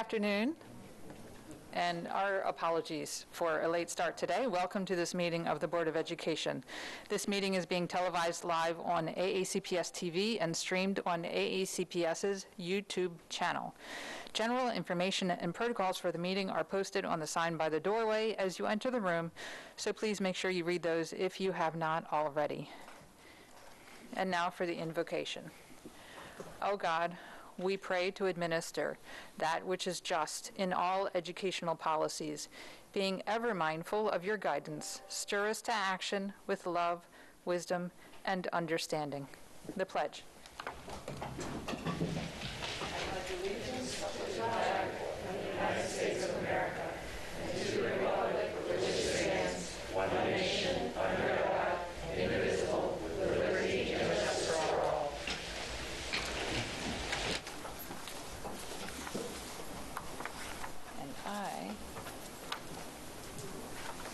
afternoon, and our apologies for a late start today. Welcome to this meeting of the Board of Education. This meeting is being televised live on AACPS TV and streamed on AACPS's YouTube channel. General information and protocols for the meeting are posted on the sign by the doorway as you enter the room, so please make sure you read those if you have not already. And now for the invocation. O God, we pray to administer that which is just in all educational policies, being ever mindful of your guidance. Stir us to action with love, wisdom, and understanding. The pledge. I pledge allegiance to the flag of the United States of America and to the republic for which it stands, one nation, under God, indivisible, with liberty and justice for all.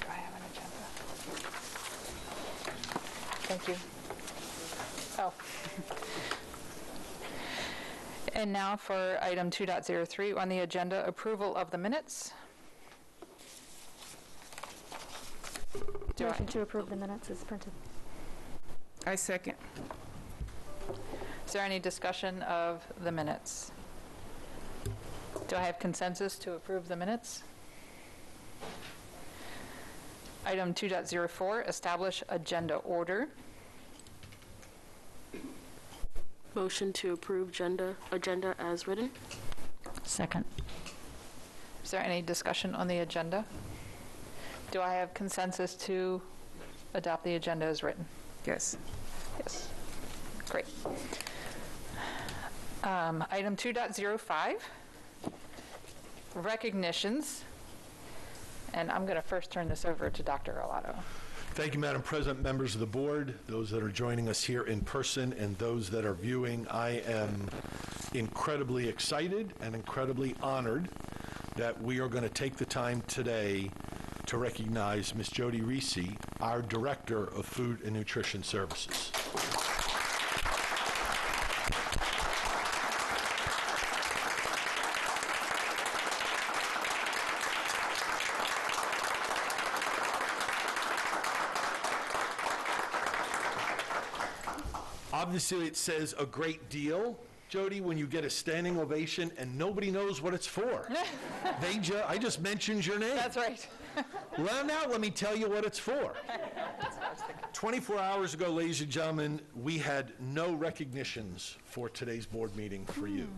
Do I have an agenda? Thank you. Oh. And now for item 2.03 on the agenda, approval of the minutes. Motion to approve the minutes is printed. I second. Is there any discussion of the minutes? Do I have consensus to approve the minutes? Item 2.04, establish agenda order. Motion to approve agenda as written. Second. Is there any discussion on the agenda? Do I have consensus to adopt the agenda as written? Yes. Yes. Great. Item 2.05, recognitions. And I'm going to first turn this over to Dr. Arlotto. Thank you, Madam President, members of the board, those that are joining us here in person, and those that are viewing. I am incredibly excited and incredibly honored that we are going to take the time today to recognize Ms. Jody Reese, our Director of Food and Nutrition Services. Obviously, it says a great deal, Jody, when you get a standing ovation and nobody knows what it's for. I just mentioned your name. That's right. Well, now let me tell you what it's for. 24 hours ago, ladies and gentlemen, we had no recognitions for today's board meeting for you.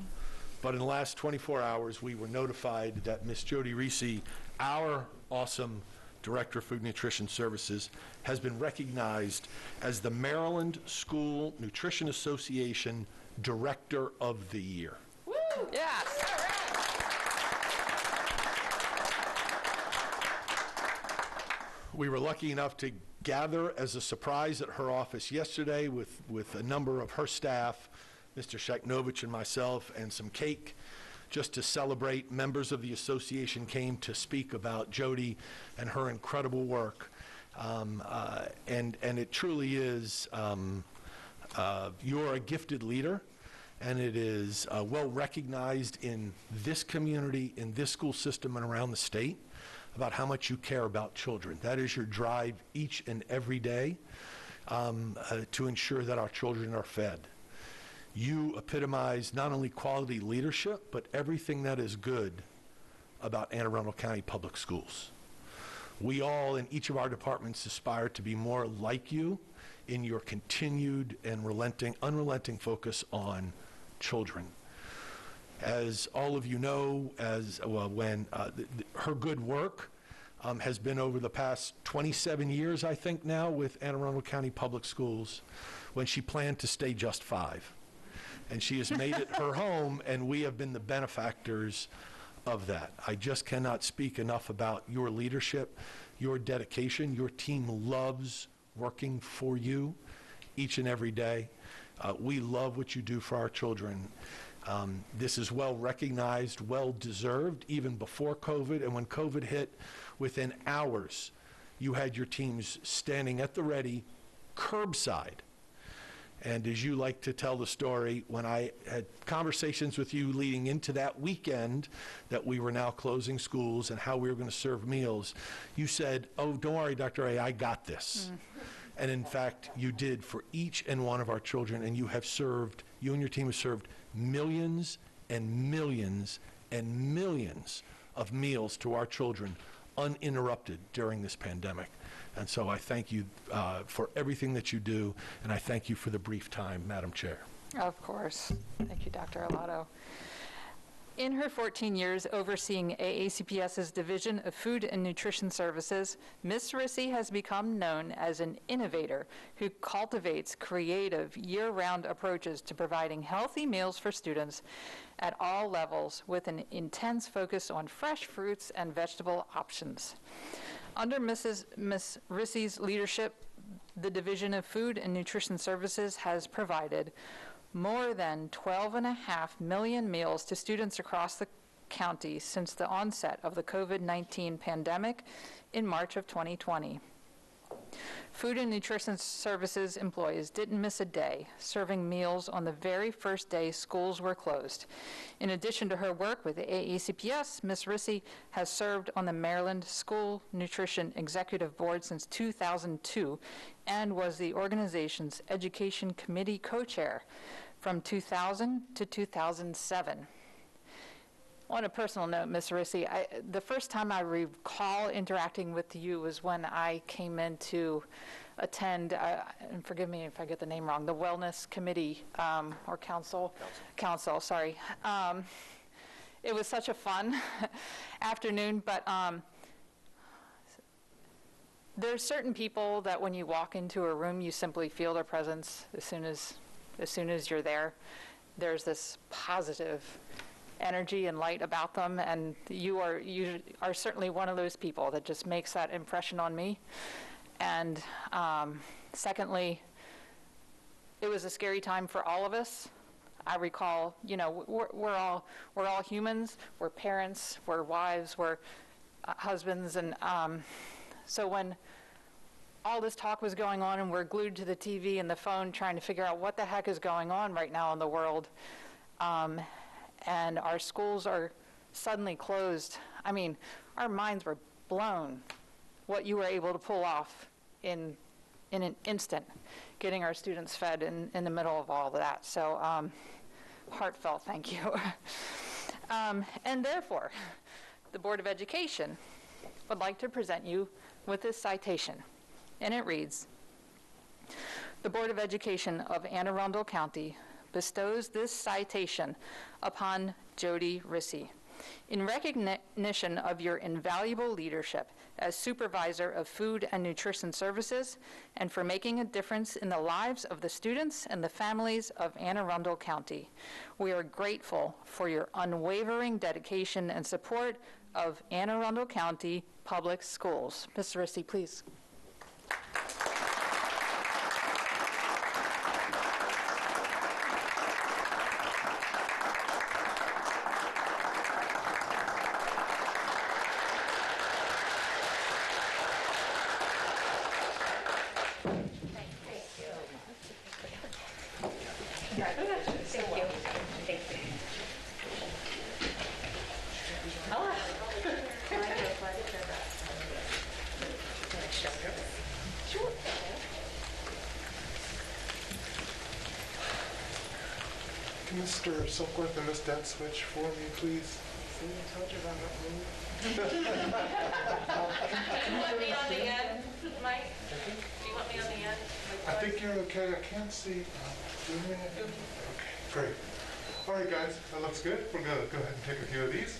But in the last 24 hours, we were notified that Ms. Jody Reese, our awesome Director of Food and Nutrition Services, has been recognized as the Maryland School Nutrition Association Director of the Year. Woo! Yes. We were lucky enough to gather as a surprise at her office yesterday with a number of her staff, Mr. Sheknovich and myself, and some cake, just to celebrate. Members of the association came to speak about Jody and her incredible work. And it truly is, you're a gifted leader, and it is well recognized in this community, in this school system, and around the state about how much you care about children. That is your drive each and every day to ensure that our children are fed. You epitomize not only quality leadership, but everything that is good about Anne Arundel County Public Schools. We all in each of our departments aspire to be more like you in your continued and unrelenting focus on children. As all of you know, her good work has been over the past 27 years, I think now, with Anne Arundel County Public Schools, when she planned to stay just 5. And she has made it her home, and we have been the benefactors of that. I just cannot speak enough about your leadership, your dedication. Your team loves working for you each and every day. We love what you do for our children. This is well recognized, well deserved, even before COVID. And when COVID hit, within hours, you had your teams standing at the ready, curbside, And as you like to tell the story, when I had conversations with you leading into that weekend that we were now closing schools and how we were going to serve meals, you said, "Oh, don't worry, Dr. A, I got this." And in fact, you did for each and one of our children, and you and your team have served millions and millions and millions of meals to our children uninterrupted during this pandemic. And so I thank you for everything that you do, and I thank you for the brief time, Madam Chair. Of course. Thank you, Dr. Arlotto. In her 14 years overseeing AACPS's Division of Food and Nutrition Services, Ms. Rissy has become known as an innovator who cultivates creative, year-round approaches to providing healthy meals for students at all levels with an intense focus on fresh fruits and vegetable options. Under Ms. Rissy's leadership, the Division of Food and Nutrition Services has provided more than 12.5 million meals to students across the county since the onset of the COVID-19 pandemic in March of 2020. Food and Nutrition Services employees didn't miss a day serving meals on the very first day schools were closed. In addition to her work with the AACPS, Ms. Rissy has served on the Maryland School Nutrition Executive Board since 2002 and was the organization's Education Committee co-chair from 2000 to 2007. On a personal note, Ms. Rissy, the first time I recall interacting with you was when I came in to attend, and forgive me if I get the name wrong, the Wellness Committee, or Council, sorry. It was such a fun afternoon, but there's certain people that when you walk into a room, you simply feel their presence as soon as you're there. There's this positive energy and light about them, and you are certainly one of those people that just makes that impression on me. And secondly, it was a scary time for all of us. I recall, we're all humans. We're parents. We're wives. We're husbands, and so when all this talk was going on and we're glued to the TV and the phone trying to figure out what the heck is going on right now in the world, and our schools are suddenly closed. I mean, our minds were blown what you were able to pull off in an instant, getting our students fed in the middle of all of that. So heartfelt thank you. And therefore, the Board of Education would like to present you with this citation. And it reads, "The Board of Education of Anne Arundel County bestows this citation upon Jody Rissy in recognition of your invaluable leadership as Supervisor of Food and Nutrition Services and for making a difference in the lives of the students and the families of Anne Arundel County. We are grateful for your unwavering dedication and support of Anne Arundel County Public Schools." Ms. Rissy, please. Mr. Silkworth and Miss Dent switch for me, please. See, I told you about that. Do you want me on the end, Mike? Do you want me on the end? I think you're okay. I can't see. Okay, great. All right, guys, that looks good. We're going to go ahead and take a few of these.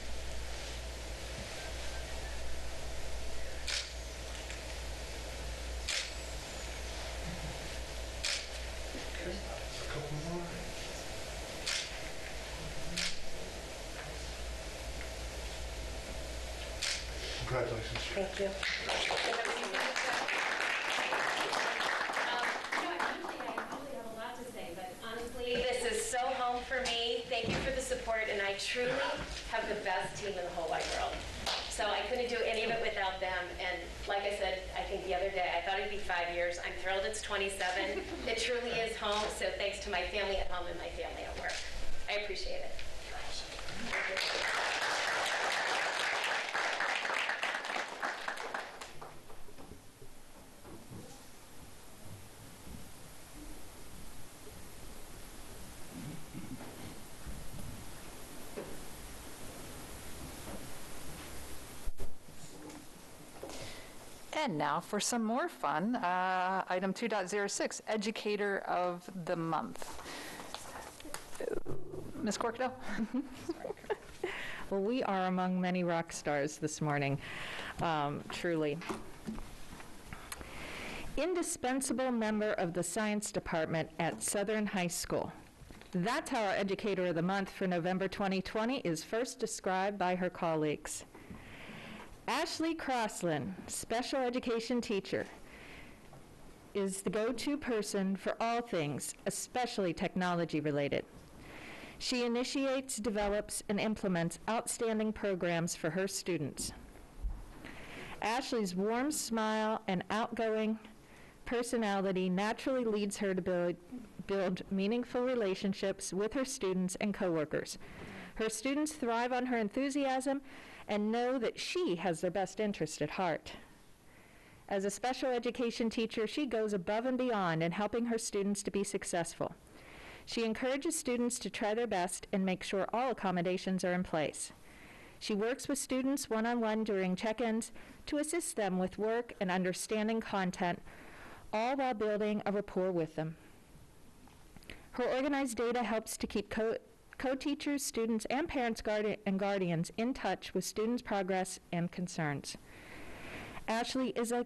Okay, a couple more. Congratulations. Thank you. This is so home for me. Thank you for the support, and I truly have the best team in the whole wide world. So I couldn't do any of it without them. And like I said, I think the other day, I thought it'd be 5 years. I'm thrilled it's 27. It truly is home. So thanks to my family at home and my family at work. I appreciate it. And now for some more fun, item 2.06, Educator of the Month. Ms. Corkdale? Well, we are among many rock stars this morning, truly. Indispensable member of the science department at Southern High School. That's how our Educator of the Month for November 2020 is first described by her colleagues. Ashley Crossland, special education teacher, is the go-to person for all things, especially technology related. She initiates, develops, and implements outstanding programs for her students. Ashley's warm smile and outgoing personality naturally leads her to build meaningful relationships with her students and coworkers. Her students thrive on her enthusiasm and know that she has their best interest at heart. As a special education teacher, she goes above and beyond in helping her students to be successful. She encourages students to try their best and make sure all accommodations are in place. She works with students one-on-one during check-ins to assist them with work and understanding content, all while building a rapport with them. Her organized data helps to keep co-teachers, students, and parents and guardians in touch with students' progress and concerns. Ashley is a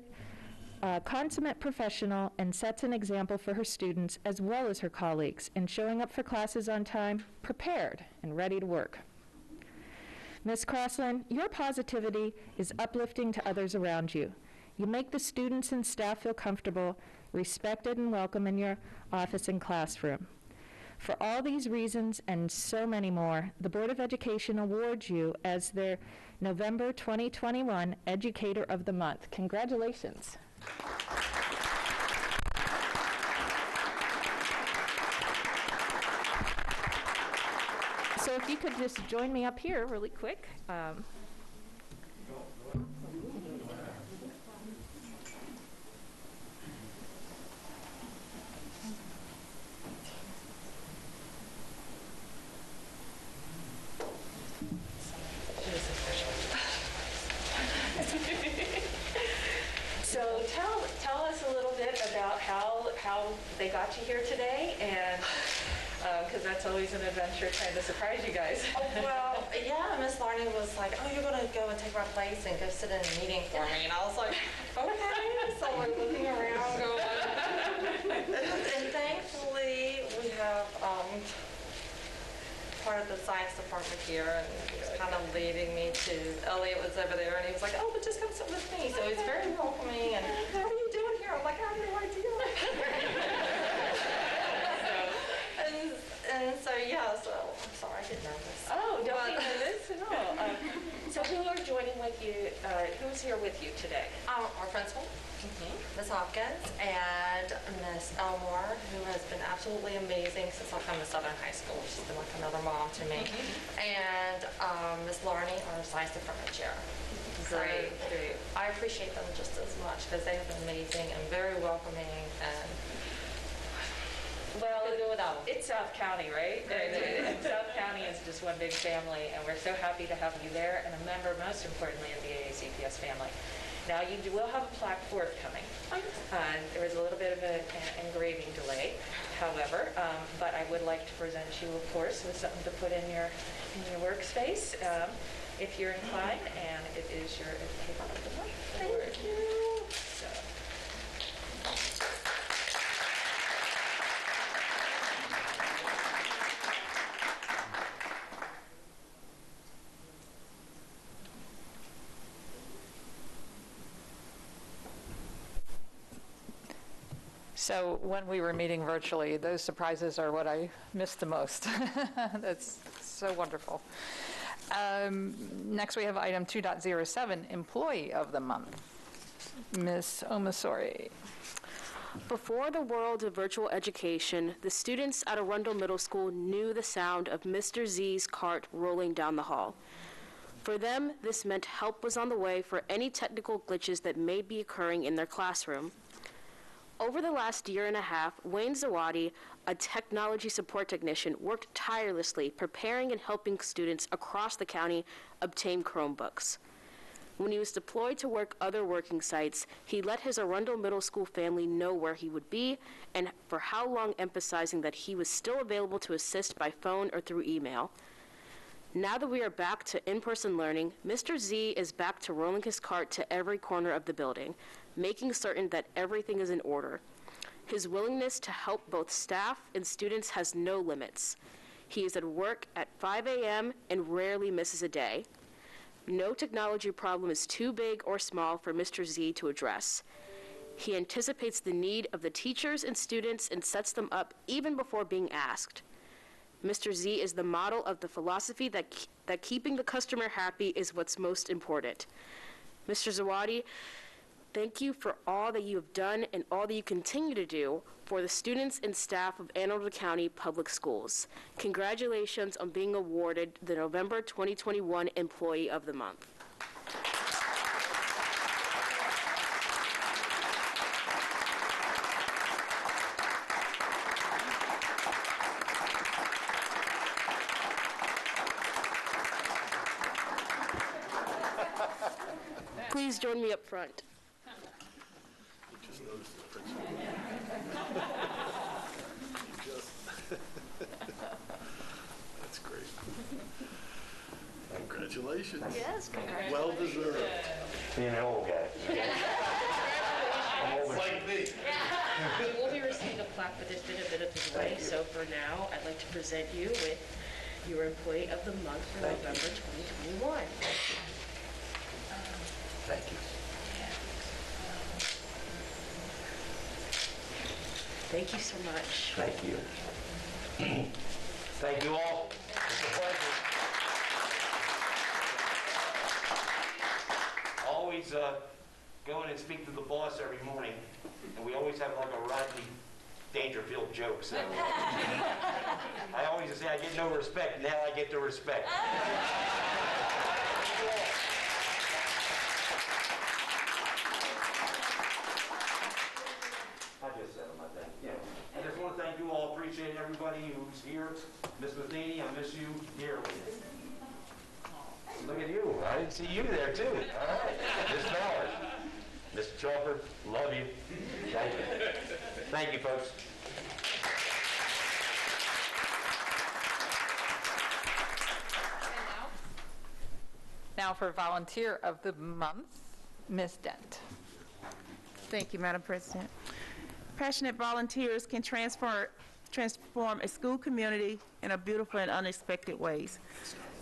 consummate professional and sets an example for her students as well as her colleagues in showing up for classes on time, prepared, and ready to work. Ms. Crossland, your positivity is uplifting to others around you. You make the students and staff feel comfortable, respected, and welcome in your office and classroom. For all these reasons and so many more, the Board of Education awards you as their November 2021 Educator of the Month. Congratulations. So if you could just join me up here really quick. So tell us a little bit about how they got you here today, and because that's always an adventure trying to surprise you guys. Well, yeah, Miss Larney was like, oh, you're going to go and take my place and go sit in a meeting for me. And I was like, okay. So we're looking around going, and thankfully we have part of the science department here, and he's kind of leading me to, Elliot was over there, and he was like, oh, but just come sit with me. So he's very welcoming, and what are you doing here? I'm like, I have no idea. And so, yeah, so I'm sorry, I get nervous. Oh, don't be nervous at all. So who are joining with you, who's here with you today? Our principal, Ms. Hopkins, and Ms. Elmore, who has been absolutely amazing since I've come to Southern High School. She's been like another mom to me. And Ms. Larney, our science department chair. Great. So I appreciate them just as much because they have been amazing and very welcoming. And Well, couldn't do without them. it's South County, right? And South County is just one big family, and we're so happy to have you there, and a member, most importantly, of the AACPS family. Now, you will have a plaque forthcoming. There was a little bit of an engraving delay, however, but I would like to present you, of course, with something to put in your workspace, if you're inclined, and it is your Educator of the Month award. Thank you. So. So when we were meeting virtually, those surprises are what I missed the most. That's so wonderful. Next, we have item 2.07, Employee of the Month. Ms. Omasori. Before the world of virtual education, the students at Arundel Middle School knew the sound of Mr. Z's cart rolling down the hall. For them, this meant help was on the way for any technical glitches that may be occurring in their classroom. Over the last year and a half, Wayne Zawadi, a technology support technician, worked tirelessly preparing and helping students across the county obtain Chromebooks. When he was deployed to work other working sites, he let his Arundel Middle School family know where he would be and for how long, emphasizing that he was still available to assist by phone or through email. Now that we are back to in-person learning, Mr. Z is back to rolling his cart to every corner of the building, making certain that everything is in order. His willingness to help both staff and students has no limits. He is at work at 5 a.m. and rarely misses a day. No technology problem is too big or small for Mr. Z to address. He anticipates the need of the teachers and students and sets them up even before being asked. Mr. Z is the model of the philosophy that keeping the customer happy is what's most important. Mr. Zawadi, thank you for all that you have done and all that you continue to do for the students and staff of Anne Arundel County Public Schools. Congratulations on being awarded the November 2021 Employee of the Month. Please join me up front. That's great. Congratulations. Yes, congratulations. Well deserved. Being an old guy. Like me. You will be receiving a plaque, but there's been a bit of delay, so for now, I'd like to present you with your Employee of the Month for November 2021. Thank you. Thank you so much. Thank you. Thank you all. It's a pleasure. Always go in and speak to the boss every morning, and we always have like a Rodney Dangerfield joke. So I always say I get no respect. Now I get the respect. I just said them, I think. Yeah. I just want to thank you all. Appreciate everybody who's here. Miss Matheny, I miss you dearly. Look at you. I didn't see you there, too. All right. Miss Ballard. Mr. Chalker, love you. Thank you. Thank you, folks. Now for Volunteer of the Month, Ms. Dent. Thank you, Madam President. Passionate volunteers can transform a school community in a beautiful and unexpected ways.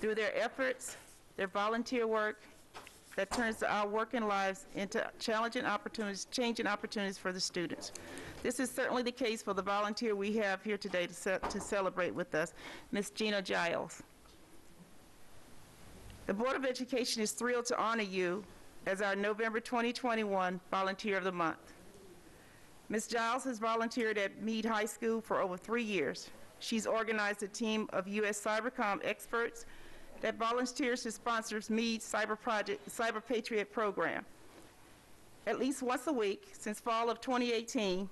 Through their efforts, their volunteer work that turns our working lives into changing opportunities for the students. This is certainly the case for the volunteer we have here today to celebrate with us, Ms. Gina Giles. The Board of Education is thrilled to honor you as our November 2021 Volunteer of the Month. Ms. Giles has volunteered at Meade High School for over 3 years. She's organized a team of U.S. Cybercom experts that volunteers to sponsor Meade's Cyber Patriot program. At least once a week since fall of 2018,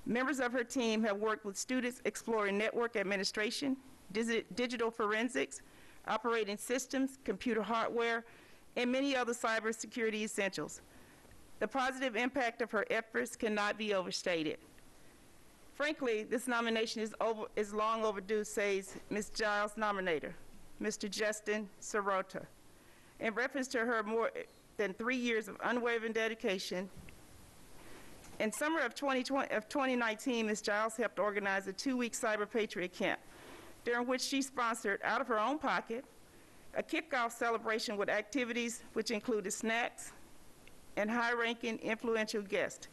members of her team have worked with students exploring network administration, digital forensics, operating systems, computer hardware, and many other cybersecurity essentials. The positive impact of her efforts cannot be overstated. Frankly, this nomination is long overdue, says Ms. Giles' nominator, Mr. Justin Sirota. In reference to her more than 3 years of unwavering dedication, in summer of 2019, Ms. Giles helped organize a 2-week Cyber Patriot camp, during which she sponsored, out of her own pocket, a kickoff celebration with activities which included snacks and high-ranking influential guests.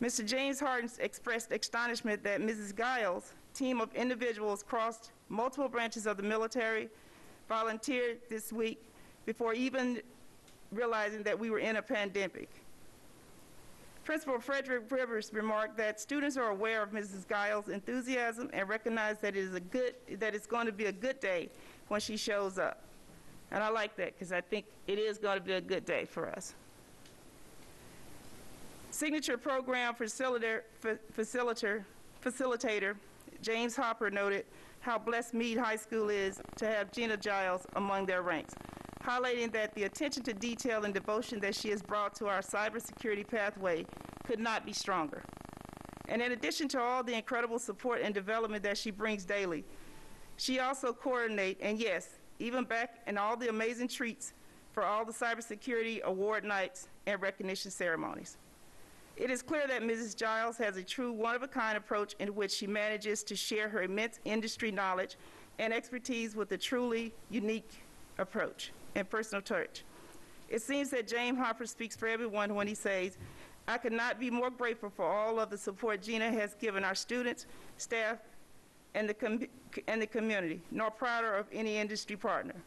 Mr. James Harden expressed astonishment that Mrs. Giles' team of individuals crossed multiple branches of the military, volunteered this week before even realizing that we were in a pandemic. Principal Frederick Rivers remarked that students are aware of Mrs. Giles' enthusiasm and recognize that it's going to be a good day when she shows up. And I like that because I think it is going to be a good day for us. Signature program facilitator James Hopper noted how blessed Meade High School is to have Gina Giles among their ranks, highlighting that the attention to detail and devotion that she has brought to our cybersecurity pathway could not be stronger. And in addition to all the incredible support and development that she brings daily, she also coordinates, and yes, even back in all the amazing treats for all the cybersecurity award nights and recognition ceremonies. It is clear that Mrs. Giles has a true one-of-a-kind approach in which she manages to share her immense industry knowledge and expertise with a truly unique approach and personal touch. It seems that James Hopper speaks for everyone when he says, "I could not be more grateful for all of the support Gina has given our students, staff, and the community, nor prouder of any industry partner."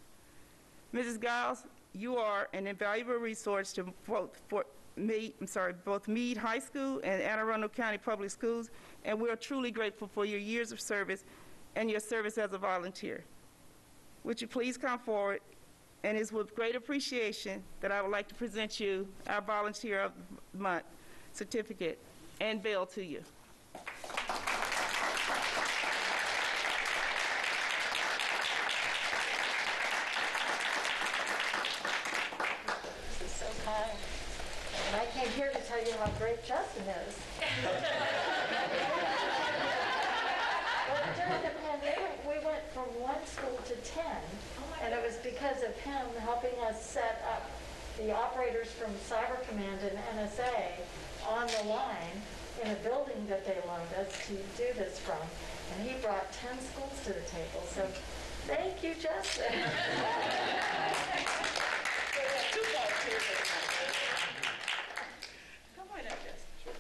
Mrs. Giles, you are an invaluable resource to both Meade High School and Anne Arundel County Public Schools, and we are truly grateful for your years of service and your service as a volunteer. Would you please come forward? And it's with great appreciation that I would like to present you our Volunteer of the Month certificate and bill to you. This is so kind. And I came here to tell you how great Justin is. Well, during the pandemic, we went from one school to 10, and it was because of him helping us set up the operators from Cyber Command and NSA on the line in a building that they loaned us to do this from. And he brought 10 schools to the table. So thank you, Justin. Come on up, Justin.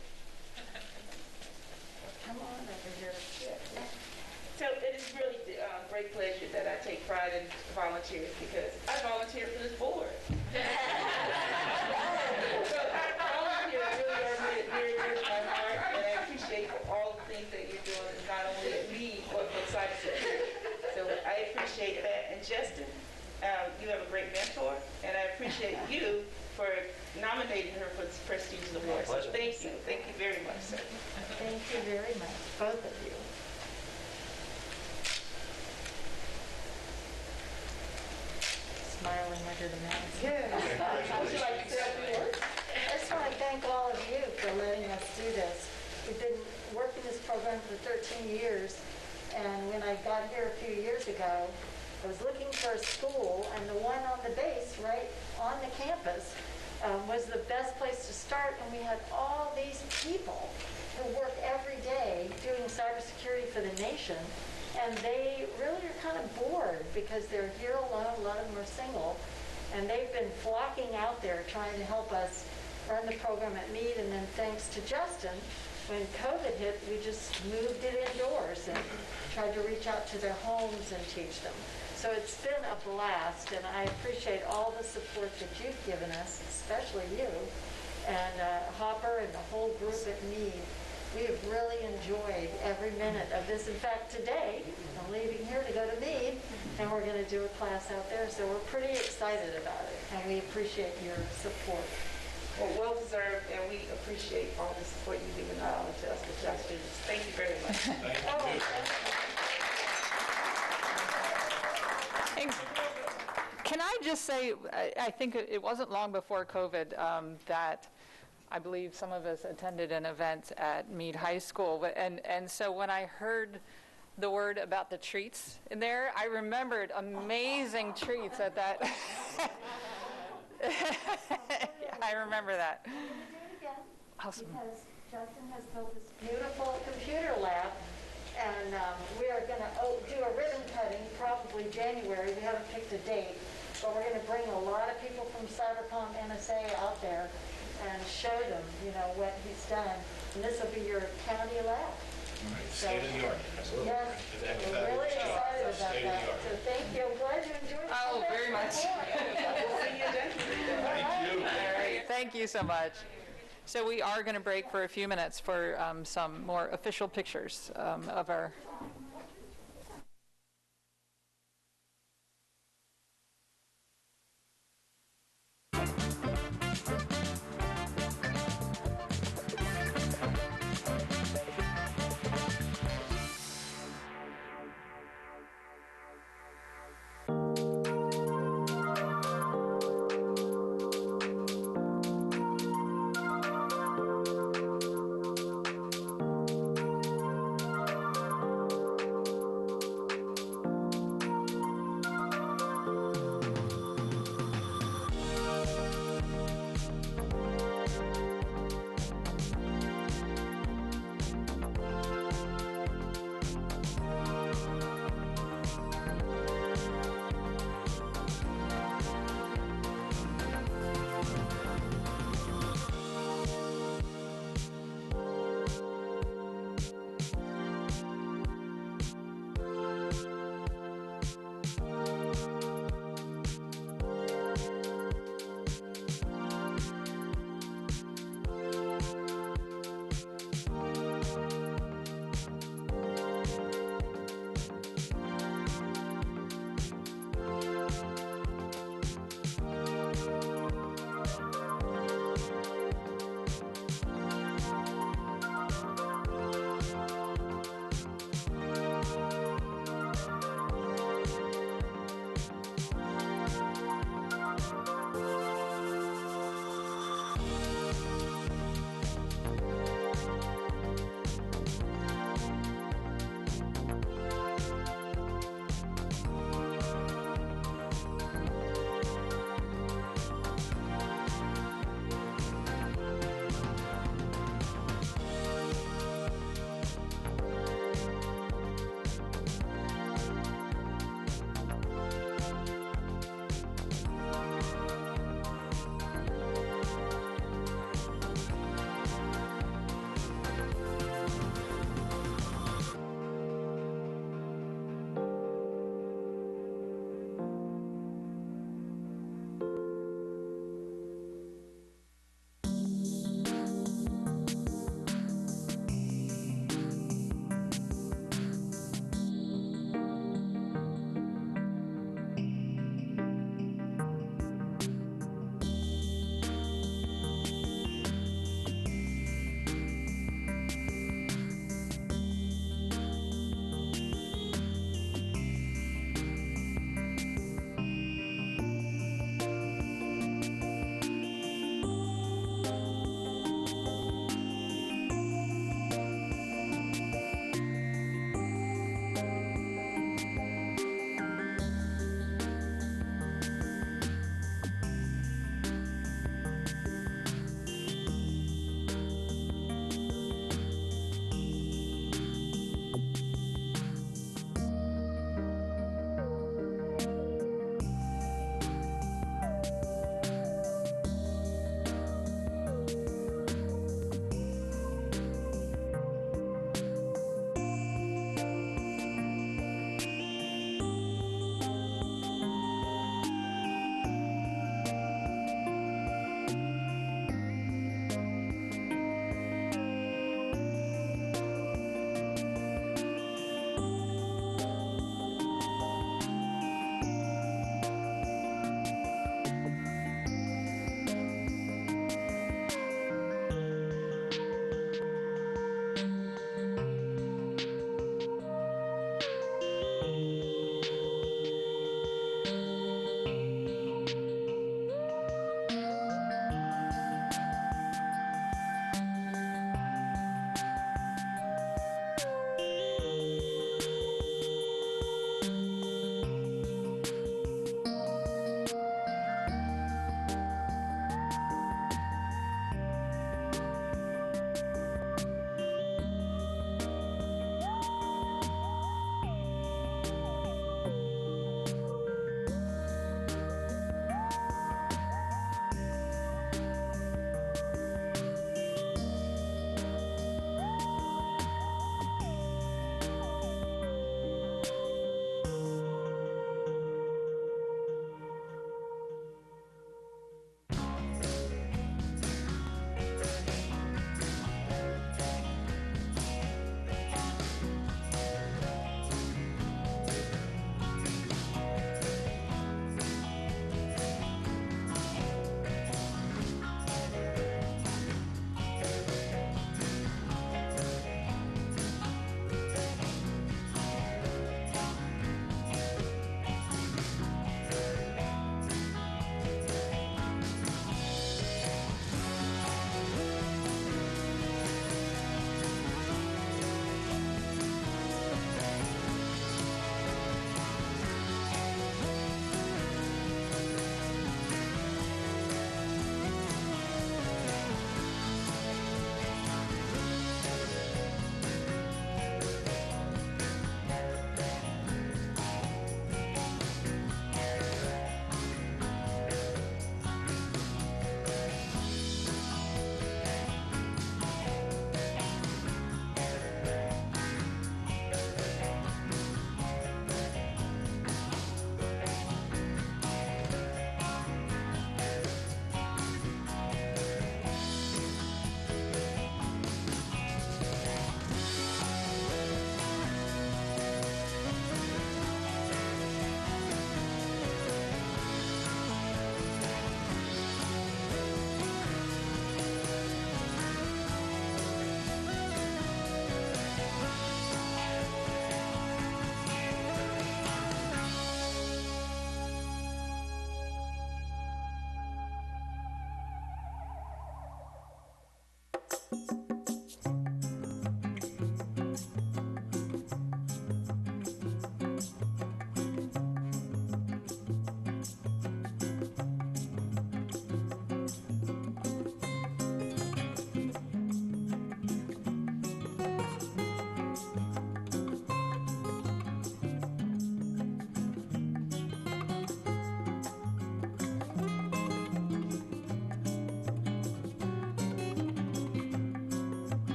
Come on over here. So it is really a great pleasure that I take pride in volunteers because I volunteer for this board. So all of you really are near to my heart, and I appreciate all the things that you're doing, not only at me, but for cybersecurity. So I appreciate that. And Justin, you have a great mentor, and I appreciate you for nominating her for this prestigious award. So thank you. Thank you very much, sir. Thank you very much, both of you. Smiling under the mask. Yeah. Would you like to say a few words? I just want to thank all of you for letting us do this. We've been working this program for 13 years, and when I got here a few years ago, I was looking for a school, and the one on the base right on the campus was the best place to start, and we had all these people who work every day doing cybersecurity for the nation, and they really are kind of bored because they're here alone, a lot of them are single, and they've been flocking out there trying to help us run the program at Meade, and then thanks to Justin, when COVID hit, we just moved it indoors and tried to reach out to their homes and teach them. So it's been a blast, and I appreciate all the support that you've given us, especially you, and Hopper and the whole group at Meade. We have really enjoyed every minute of this. In fact, today, I'm leaving here to go to Meade, and we're going to do a class out there, so we're pretty excited about it, and we appreciate your support. Well deserved, and we appreciate all the support you've given not only to us, but to our students. Thank you very much. Can I just say, I think it wasn't long before COVID that I believe some of us attended an event at Meade High School. And so when I heard the word about the treats in there, I remembered amazing treats at that. I remember that. We're going to do it again. Awesome. Because Justin has built this beautiful computer lab, and we are going to do a ribbon cutting probably January. We haven't picked a date, but we're going to bring a lot of people from Cybercom NSA out there and show them, what he's done. And this will be your county lab. State of the art. Absolutely. We're really excited about that. So thank you. I'm glad you enjoyed it. Oh, very much. Thank you so much. So we are going to break for a few minutes for some more official pictures of our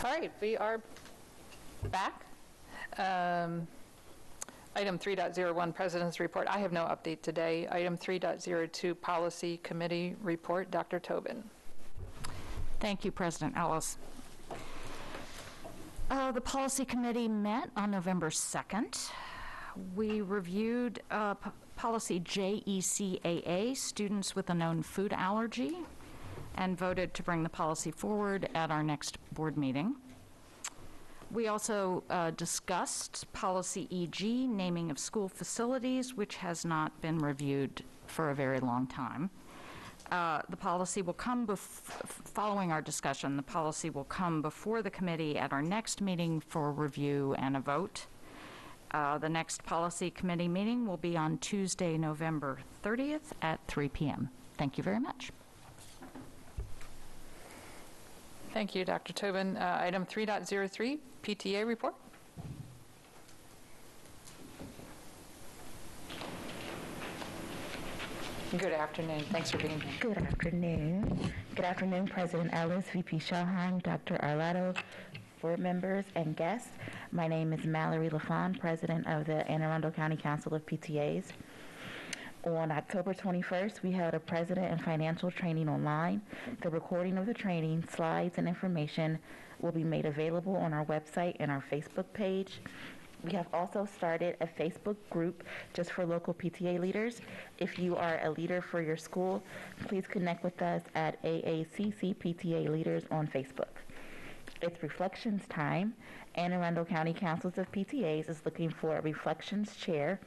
All right, we are back. Item 3.01, President's Report. I have no update today. Item 3.02, Policy Committee Report. Dr. Tobin. Thank you, President Ellis. The Policy Committee met on November 2nd. We reviewed policy JECAA, students with a known food allergy, and voted to bring the policy forward at our next board meeting. We also discussed policy EG, naming of school facilities, which has not been reviewed for a very long time. The policy will come following our discussion. The policy will come before the committee at our next meeting for review and a vote. The next policy committee meeting will be on Tuesday, November 30th at 3 p.m. Thank you very much. Thank you, Dr. Tobin. Item 3.03, PTA report. Good afternoon. Thanks for being here. Good afternoon. Good afternoon, President Ellis, VP Shahheim, Dr. Arlato, board members, and guests. My name is Mallory LaFawn, President of the Anne Arundel County Council of PTAs. On October 21st, we held a president and financial training online. The recording of the training, slides, and information will be made available on our website and our Facebook page. We have also started a Facebook group just for local PTA leaders. If you are a leader for your school, please connect with us at AACC PTA Leaders on Facebook. It's Reflections time. Anne Arundel County Councils of PTAs is looking for a Reflections chair.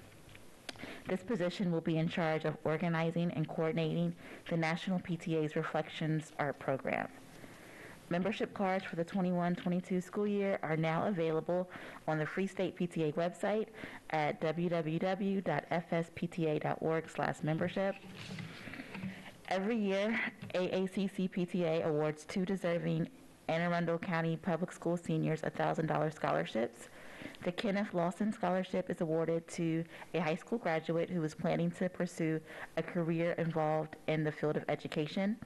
This position will be in charge of organizing and coordinating the National PTA's Reflections Art Program. Membership cards for the 21-22 school year are now available on the Free State PTA website at www.fspta.org/membership. Every year, AACC PTA awards 2 deserving Anne Arundel County Public School seniors $1,000 scholarships. The Kenneth Lawson Scholarship is awarded to a high school graduate who is planning to pursue a career involved in the field of education.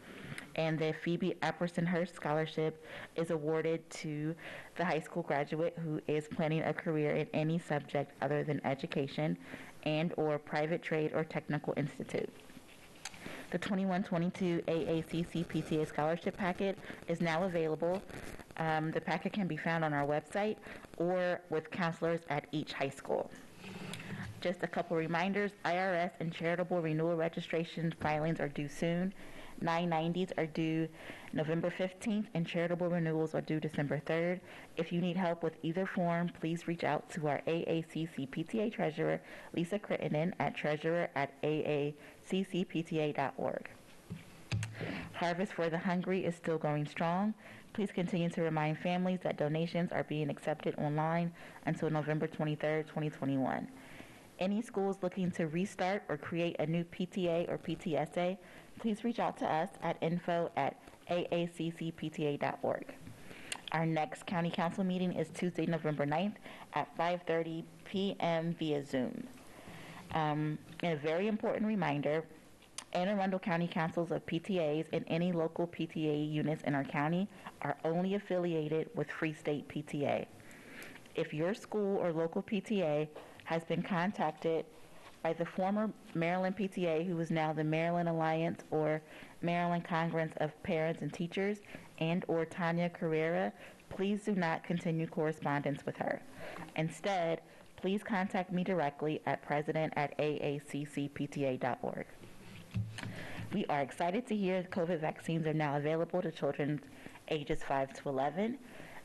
And the Phoebe Apperson-Hurst Scholarship is awarded to the high school graduate who is planning a career in any subject other than education and or private trade or technical institute. The 21-22 AACC PTA Scholarship Packet is now available. The packet can be found on our website or with counselors at each high school. Just a couple reminders, IRS and charitable renewal registration filings are due soon. 990s are due November 15th, and charitable renewals are due December 3rd. If you need help with either form, please reach out to our AACC PTA Treasurer, Lisa Crittenden, at treasurer@aaccpta.org. Harvest for the Hungry is still going strong. Please continue to remind families that donations are being accepted online until November 23rd, 2021. Any schools looking to restart or create a new PTA or PTSA, please reach out to us at info@aaccpta.org. Our next County Council meeting is Tuesday, November 9th at 5:30 p.m. via Zoom. And a very important reminder, Anne Arundel County Councils of PTAs and any local PTA units in our county are only affiliated with Free State PTA. If your school or local PTA has been contacted by the former Maryland PTA, who is now the Maryland Alliance or Maryland Congress of Parents and Teachers, and or Tanya Carrera, please do not continue correspondence with her. Instead, please contact me directly at president@aaccpta.org. We are excited to hear that COVID vaccines are now available to children ages 5 to 11.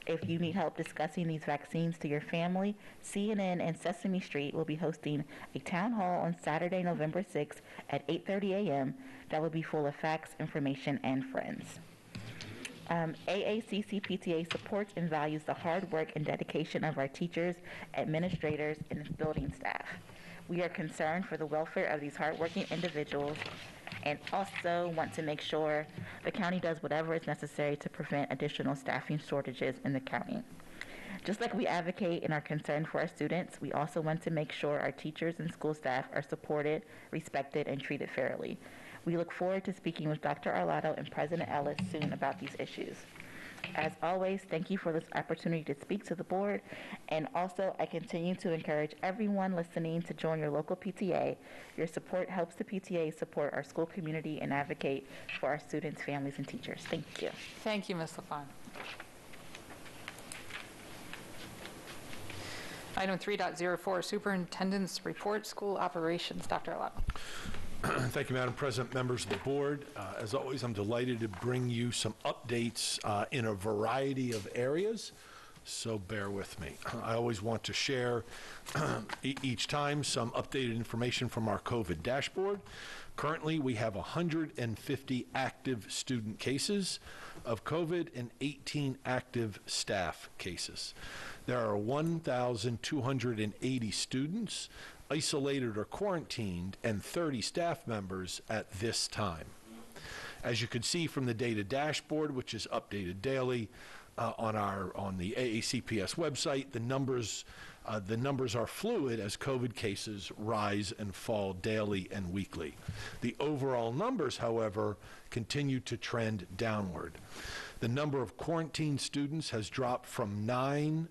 If you need help discussing these vaccines to your family, CNN and Sesame Street will be hosting a town hall on Saturday, November 6th at 8:30 a.m. that will be full of facts, information, and friends. AACC PTA supports and values the hard work and dedication of our teachers, administrators, and building staff. We are concerned for the welfare of these hardworking individuals and also want to make sure the county does whatever is necessary to prevent additional staffing shortages in the county. Just like we advocate and are concerned for our students, we also want to make sure our teachers and school staff are supported, respected, and treated fairly. We look forward to speaking with Dr. Arlato and President Ellis soon about these issues. As always, thank you for this opportunity to speak to the board, and also I continue to encourage everyone listening to join your local PTA. Your support helps the PTA support our school community and advocate for our students, families, and teachers. Thank you. Thank you, Ms. LaFawn. Item 3.04, Superintendent's Report, School Operations. Dr. Arlato. Thank you, Madam President, members of the board. As always, I'm delighted to bring you some updates in a variety of areas, so bear with me. I always want to share each time some updated information from our COVID dashboard. Currently, we have 150 active student cases of COVID and 18 active staff cases. There are 1,280 students isolated or quarantined, and 30 staff members at this time. As you can see from the data dashboard, which is updated daily on the AACPS website, the numbers are fluid as COVID cases rise and fall daily and weekly. The overall numbers, however, continue to trend downward. The number of quarantined students has dropped in 9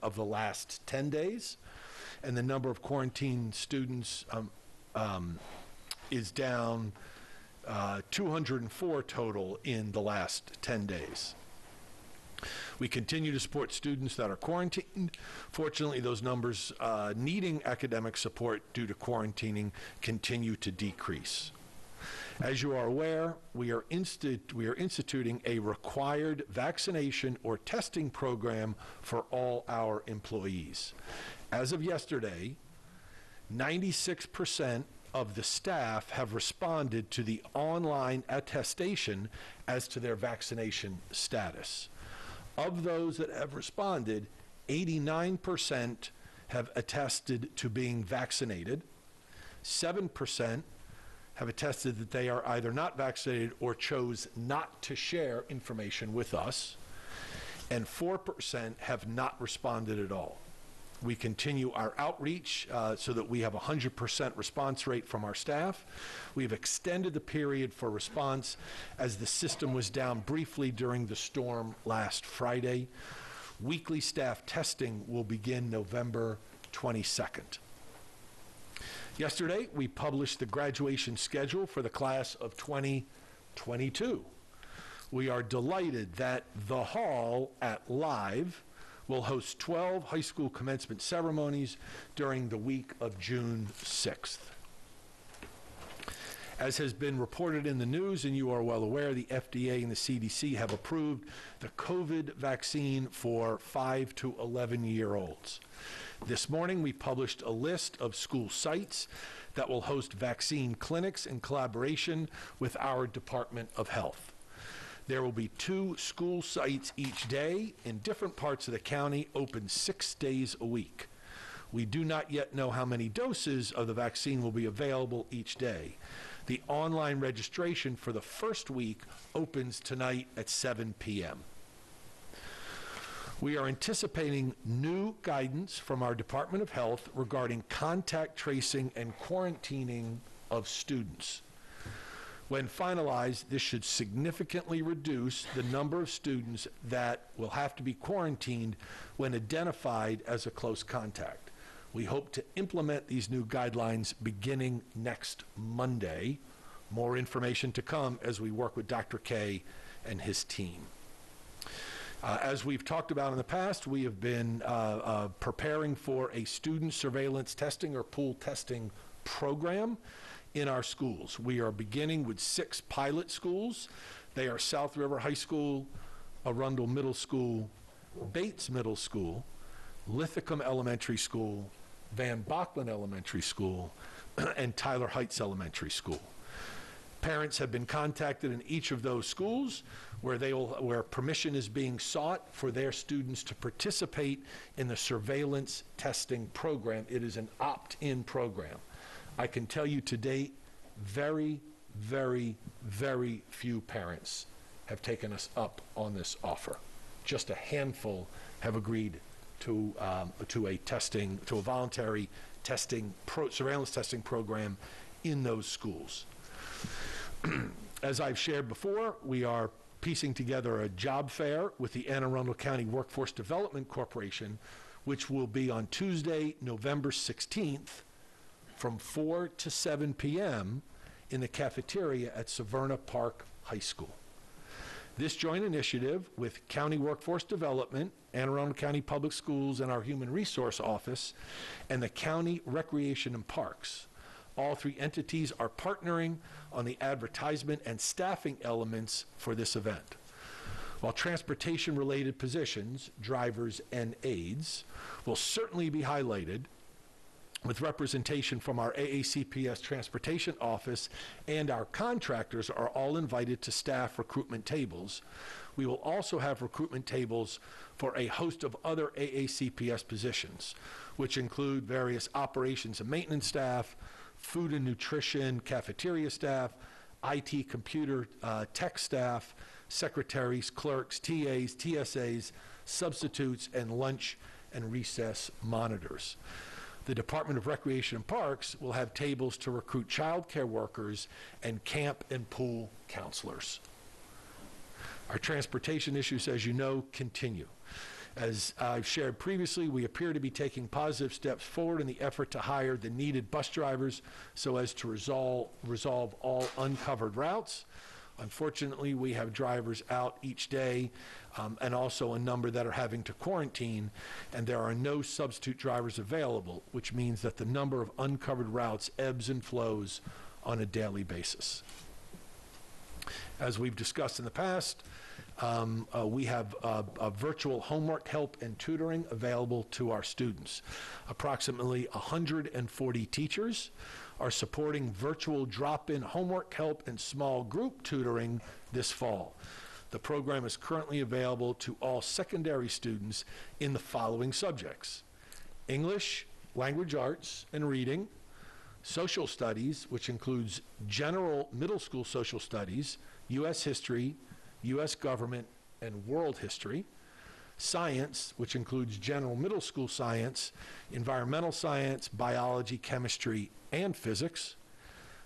of the last 10 days. And the number of quarantined students is down 204 total in the last 10 days. We continue to support students that are quarantined. Fortunately, those numbers needing academic support due to quarantining continue to decrease. As you are aware, we are instituting a required vaccination or testing program for all our employees. As of yesterday, 96% of the staff have responded to the online attestation as to their vaccination status. Of those that have responded, 89% have attested to being vaccinated, 7% have attested that they are either not vaccinated or chose not to share information with us, and 4% have not responded at all. We continue our outreach so that we have a 100% response rate from our staff. We've extended the period for response as the system was down briefly during the storm last Friday. Weekly staff testing will begin November 22nd. Yesterday, we published the graduation schedule for the class of 2022. We are delighted that the Hall at Live will host 12 high school commencement ceremonies during the week of June 6th. As has been reported in the news, and you are well aware, the FDA and the CDC have approved the COVID vaccine for 5 to 11-year-olds. This morning, we published a list of school sites that will host vaccine clinics in collaboration with our Department of Health. There will be 2 school sites each day in different parts of the county, open 6 days a week. We do not yet know how many doses of the vaccine will be available each day. The online registration for the first week opens tonight at 7 p.m. We are anticipating new guidance from our Department of Health regarding contact tracing and quarantining of students. When finalized, this should significantly reduce the number of students that will have to be quarantined when identified as a close contact. We hope to implement these new guidelines beginning next Monday. More information to come as we work with Dr. K and his team. As we've talked about in the past, we have been preparing for a student surveillance testing or pool testing program in our schools. We are beginning with 6 pilot schools. They are South River High School, Arundel Middle School, Bates Middle School, Lithicum Elementary School, Van Bachlen Elementary School, and Tyler Heights Elementary School. Parents have been contacted in each of those schools where permission is being sought for their students to participate in the surveillance testing program. It is an opt-in program. I can tell you to date, very, very, very few parents have taken us up on this offer. Just a handful have agreed to a voluntary testing, surveillance testing program in those schools. As I've shared before, we are piecing together a job fair with the Anne Arundel County Workforce Development Corporation, which will be on Tuesday, November 16th, from 4 to 7 p.m. in the cafeteria at Severna Park High School. This joint initiative with County Workforce Development, Anne Arundel County Public Schools, and our Human Resource Office, and the County Recreation and Parks. All 3 entities are partnering on the advertisement and staffing elements for this event. While transportation-related positions, drivers and aides, will certainly be highlighted, with representation from our AACPS Transportation Office and our contractors are all invited to staff recruitment tables. We will also have recruitment tables for a host of other AACPS positions, which include various operations and maintenance staff, food and nutrition, cafeteria staff, IT computer tech staff, secretaries, clerks, TAs, TSAs, substitutes, and lunch and recess monitors. The Department of Recreation and Parks will have tables to recruit child care workers and camp and pool counselors. Our transportation issues, as you know, continue. As I've shared previously, we appear to be taking positive steps forward in the effort to hire the needed bus drivers so as to resolve all uncovered routes. Unfortunately, we have drivers out each day and also a number that are having to quarantine, and there are no substitute drivers available, which means that the number of uncovered routes ebbs and flows on a daily basis. As we've discussed in the past, we have virtual homework help and tutoring available to our students. Approximately 140 teachers are supporting virtual drop-in homework help and small group tutoring this fall. The program is currently available to all secondary students in the following subjects: English, language arts, and reading, social studies, which includes general middle school social studies, U.S. history, U.S. government, and world history, science, which includes general middle school science, environmental science, biology, chemistry, and physics,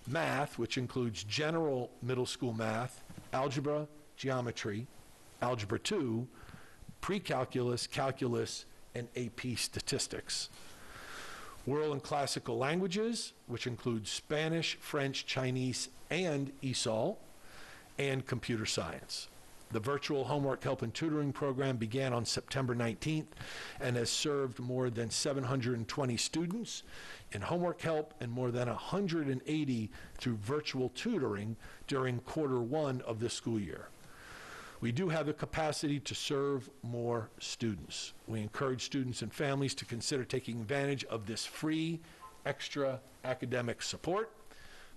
math, which includes general middle school math, algebra, geometry, algebra 2, pre-calculus, calculus, and AP statistics. World and classical languages, which includes Spanish, French, Chinese, and ESOL, and computer science. The virtual homework help and tutoring program began on September 19th and has served more than 720 students in homework help and more than 180 through virtual tutoring during Q1 of this school year. We do have the capacity to serve more students. We encourage students and families to consider taking advantage of this free extra academic support.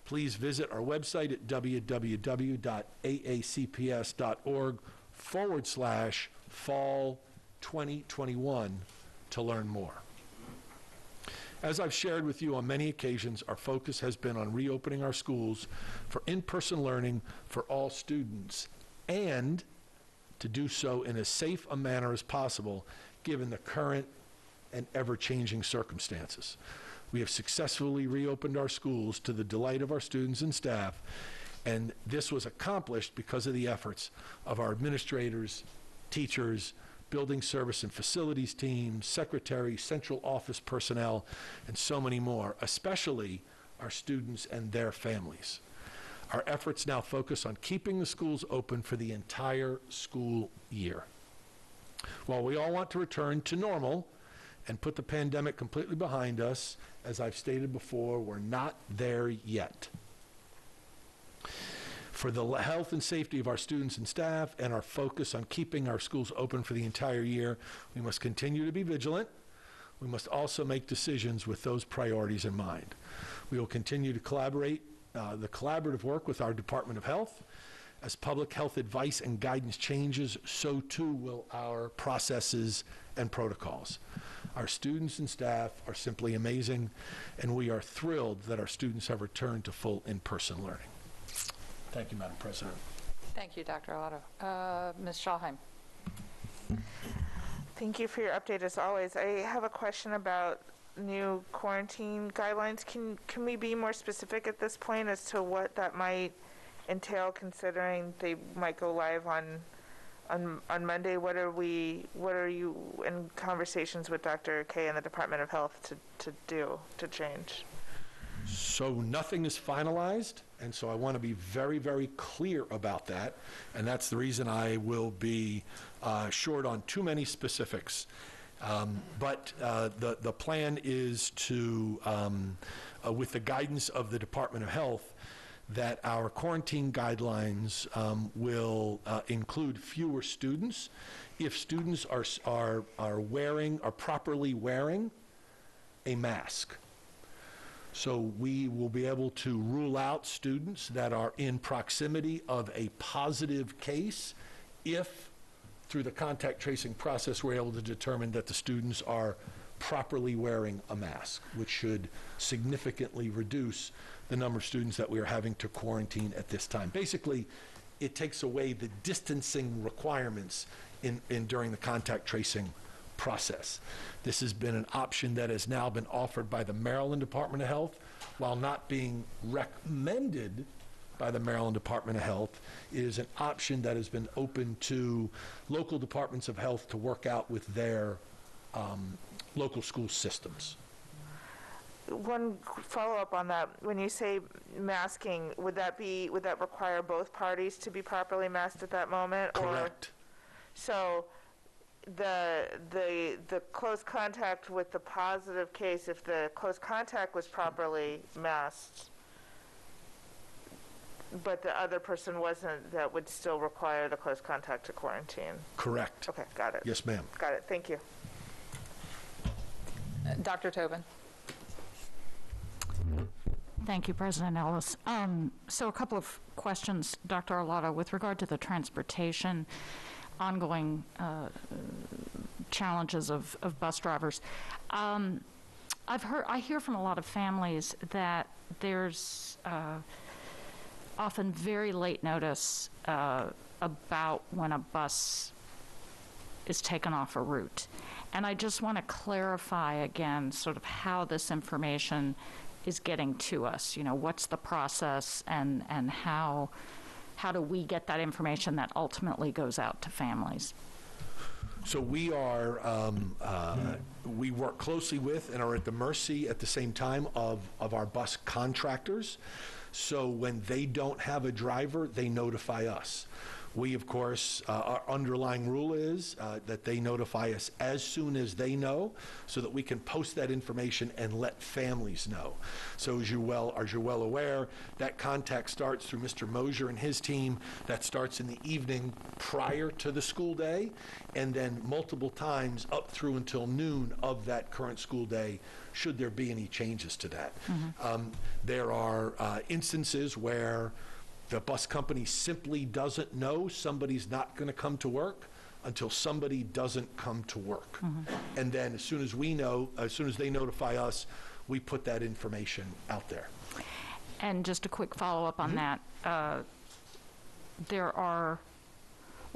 Please visit our website at www.aacps.org/fall 2021 to learn more. As I've shared with you on many occasions, our focus has been on reopening our schools for in-person learning for all students, and to do so in as safe a manner as possible given the current and ever-changing circumstances. We have successfully reopened our schools to the delight of our students and staff, and this was accomplished because of the efforts of our administrators, teachers, building service and facilities teams, secretaries, central office personnel, and so many more, especially our students and their families. Our efforts now focus on keeping the schools open for the entire school year. While we all want to return to normal and put the pandemic completely behind us, as I've stated before, we're not there yet. For the health and safety of our students and staff and our focus on keeping our schools open for the entire year, we must continue to be vigilant. We must also make decisions with those priorities in mind. We will continue to collaborate the collaborative work with our Department of Health. As public health advice and guidance changes, so too will our processes and protocols. Our students and staff are simply amazing, and we are thrilled that our students have returned to full in-person learning. Thank you, Madam President. Thank you, Dr. Arlato. Ms. Schalheim. Thank you for your update as always. I have a question about new quarantine guidelines. Can we be more specific at this point as to what that might entail, considering they might go live on Monday? What are you in conversations with Dr. Kay and the Department of Health to do to change? So nothing is finalized, and so I want to be very, very clear about that, and that's the reason I will be short on too many specifics. But the plan is to, with the guidance of the Department of Health, that our quarantine guidelines will include fewer students if students are properly wearing a mask. So we will be able to rule out students that are in proximity of a positive case if, through the contact tracing process, we're able to determine that the students are properly wearing a mask, which should significantly reduce the number of students that we are having to quarantine at this time. Basically, it takes away the distancing requirements during the contact tracing process. This has been an option that has now been offered by the Maryland Department of Health. While not being recommended by the Maryland Department of Health, it is an option that has been open to local departments of health to work out with their local school systems. One follow-up on that. When you say masking, would that require both parties to be properly masked at that moment? Correct. So the close contact with the positive case, if the close contact was properly masked, But the other person wasn't, that would still require the close contact to quarantine? Correct. Okay, got it. Yes, ma'am. Got it, thank you. Dr. Tobin. Thank you, President Ellis. So a couple of questions, Dr. Arlotto, with regard to the transportation, ongoing challenges of bus drivers. I hear from a lot of families that there's often very late notice about when a bus is taken off a route. And I just want to clarify again sort of how this information is getting to us. You know, what's the process, and how do we get that information that ultimately goes out to families? So we are, we work closely with and are at the mercy at the same time of our bus contractors. So when they don't have a driver, they notify us. We, of course, our underlying rule is that they notify us as soon as they know, so that we can post that information and let families know. So as you're well aware, that contact starts through Mr. Mosier and his team. That starts in the evening prior to the school day, and then multiple times up through until noon of that current school day, should there be any changes to that. There are instances where the bus company simply doesn't know somebody's not going to come to work until somebody doesn't come to work. And then as soon as we know, as soon as they notify us, we put that information out there. And just a quick follow-up on that. There are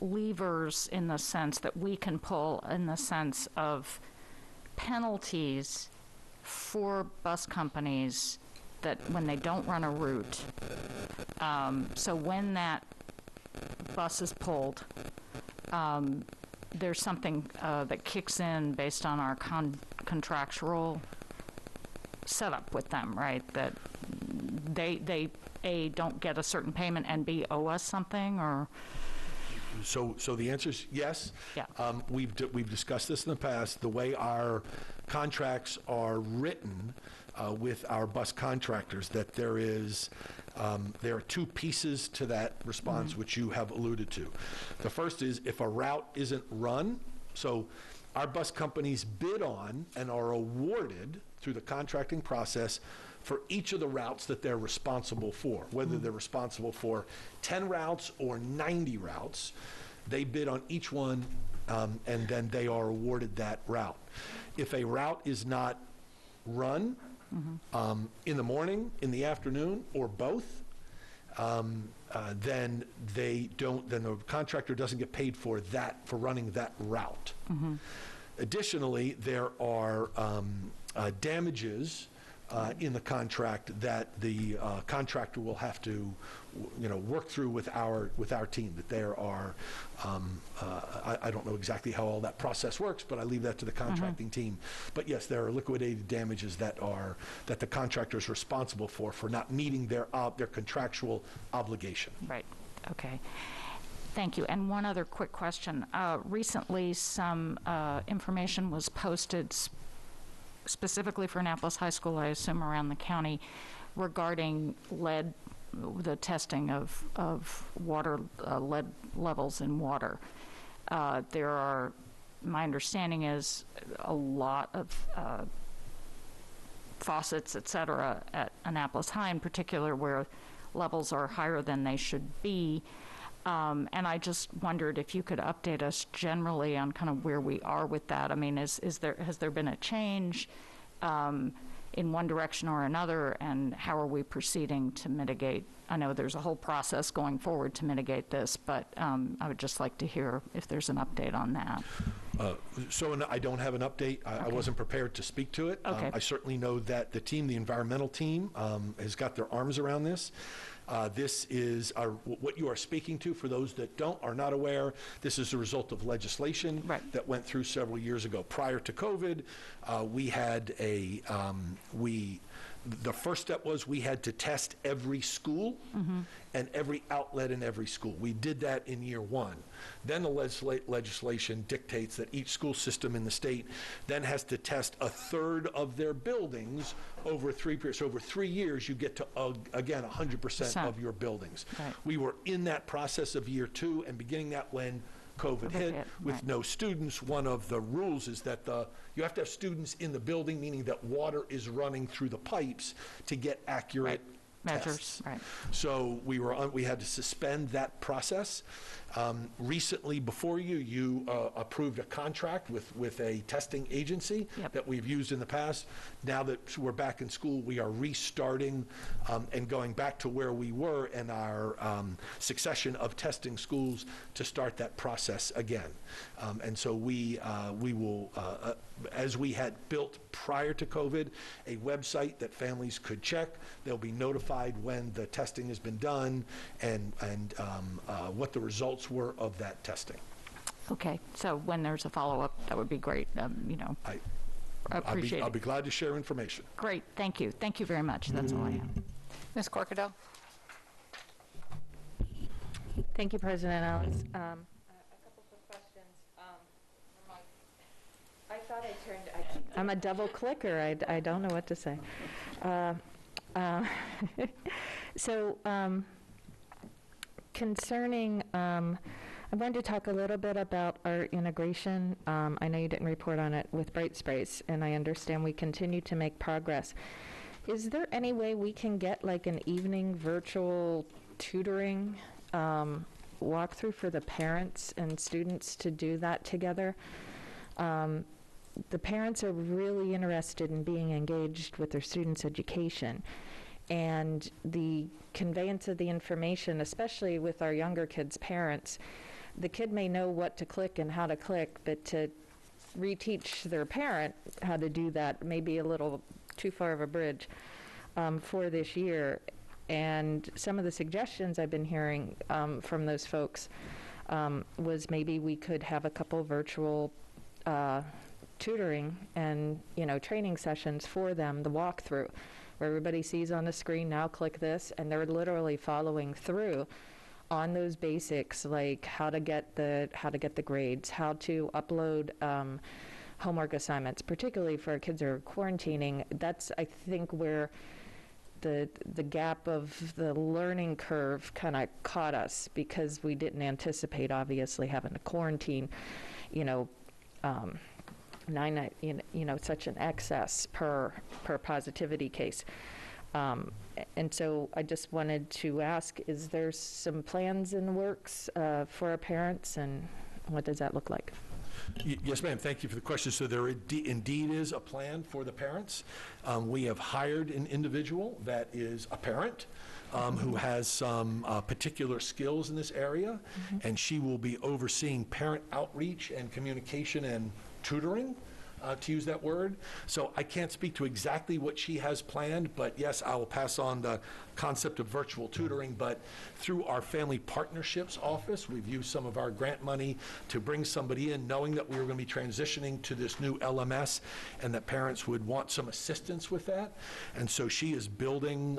levers in the sense that we can pull in the sense of penalties for bus companies that when they don't run a route. So when that bus is pulled, there's something that kicks in based on our contractual setup with them, right? That they A, don't get a certain payment, and B, owe us something, or? So the answer is yes. Yeah. We've discussed this in the past. The way our contracts are written with our bus contractors, that there are two pieces to that response, which you have alluded to. The first is if a route isn't run, so our bus companies bid on and are awarded through the contracting process for each of the routes that they're responsible for, whether they're responsible for 10 routes or 90 routes. They bid on each one, and then they are awarded that route. If a route is not run in the morning, in the afternoon, or both, then the contractor doesn't get paid for running that route. Additionally, there are damages in the contract that the contractor will have to, work through with our team. That there are, I don't know exactly how all that process works, but I leave that to the contracting team. But yes, there are liquidated damages that the contractor is responsible for not meeting their contractual obligation. Right. Okay. Thank you. And one other quick question. Recently, some information was posted specifically for Annapolis High School, I assume around the county, regarding lead, the testing of water, lead levels in water. There are, my understanding is, a lot of faucets, et cetera, at Annapolis High in particular, where levels are higher than they should be. And I just wondered if you could update us generally on kind of where we are with that. I mean, has there been a change in one direction or another, and how are we proceeding to mitigate? I know there's a whole process going forward to mitigate this, but I would just like to hear if there's an update on that. So I don't have an update. I wasn't prepared to speak to it. Okay. I certainly know that the environmental team, has got their arms around this. This is what you are speaking to. For those that are not aware, this is a result of legislation that went through several years ago. Prior to COVID, we had The first step was we had to test every school and every outlet in every school. We did that in year one. Then the legislation dictates that each school system in the state then has to test a third of their buildings over 3 periods. So over 3 years, you get to, again, 100% of your buildings. Right. We were in that process of year two and beginning that when COVID hit with right. no students. One of the rules is that you have to have students in the building, meaning that water is running through the pipes to get accurate Measures, tests. right. So we had to suspend that process. Recently, before you approved a contract with a testing agency that we've used in the past. Now that we're back in school, we are restarting and going back to where we were in our succession of testing schools to start that process again. And so we will, as we had built prior to COVID, a website that families could check. They'll be notified when the testing has been done and what the results were of that testing. Okay, so when there's a follow-up, that would be great, you know, appreciate it. I'll be glad to share information. Great, thank you. Thank you very much. That's all I have. Ms. Corkadell? Thank you, President Ellis. A couple quick questions. I thought I turned, I'm a double clicker. I don't know what to say. So concerning, I wanted to talk a little bit about our integration. I know you didn't report on it with Bright Sprays, and I understand we continue to make progress. Is there any way we can get like an evening virtual tutoring walkthrough for the parents and students to do that together? The parents are really interested in being engaged with their students' education, and the conveyance of the information, especially with our younger kids' parents, the kid may know what to click and how to click, but to reteach their parent how to do that may be a little too far of a bridge for this year. And some of the suggestions I've been hearing from those folks was maybe we could have a couple virtual tutoring and, you know, training sessions for them, the walkthrough, where everybody sees on the screen, now click this, and they're literally following through on those basics, like how to get the grades, how to upload homework assignments, particularly for our kids who are quarantining. That's, I think, where the gap of the learning curve kind of caught us, because we didn't anticipate, obviously, having to quarantine, you know, such an excess per positivity case. And so I just wanted to ask, is there some plans in the works for our parents, and what does that look like? Yes, ma'am. Thank you for the question. So there indeed is a plan for the parents. We have hired an individual that is a parent who has some particular skills in this area, and she will be overseeing parent outreach and communication and tutoring, to use that word. So I can't speak to exactly what she has planned, but yes, I will pass on the concept of virtual tutoring. But through our Family Partnerships Office, we've used some of our grant money to bring somebody in, knowing that we were going to be transitioning to this new LMS and that parents would want some assistance with that. And so she is building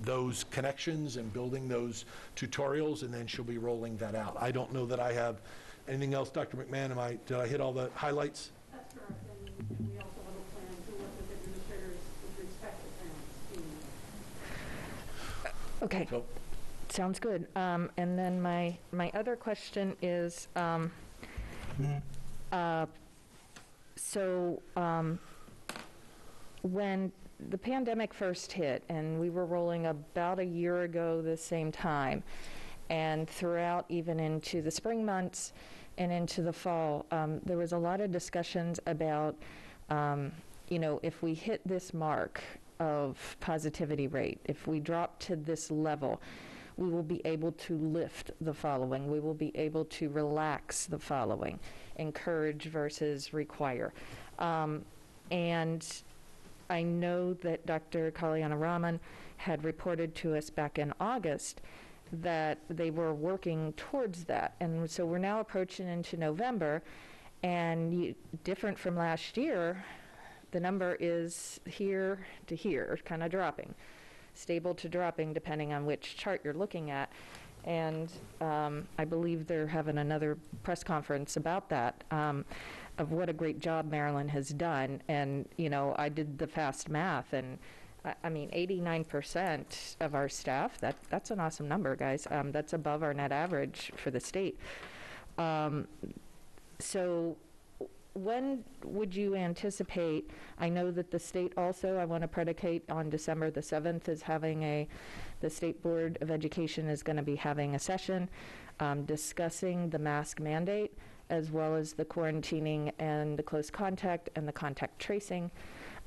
those connections and building those tutorials, and then she'll be rolling that out. I don't know that I have anything else. Dr. McMahon, did I hit all the highlights? That's correct, and we also have a plan to work with administrators with respect to parents. Okay, So, sounds good. And then my other question is, when the pandemic first hit, and we were rolling about a year ago the same time, and throughout even into the spring months and into the fall, there was a lot of discussions about, if we hit this mark of positivity rate, if we drop to this level, we will be able to lift the following. We will be able to relax the following, encourage versus require. And I know that Dr. Kalyana Raman had reported to us back in August that they were working towards that. And so we're now approaching into November, and different from last year, the number is here to here, kind of dropping, stable to dropping, depending on which chart you're looking at. And I believe they're having another press conference about that, of what a great job Maryland has done. And, you know, I did the fast math, and I mean, 89% of our staff, that's an awesome number, guys. That's above our net average for the state. So when would you anticipate, I know that the state also, I want to predicate on December the 7th is having the State Board of Education is going to be having a session discussing the mask mandate, as well as the quarantining and the close contact and the contact tracing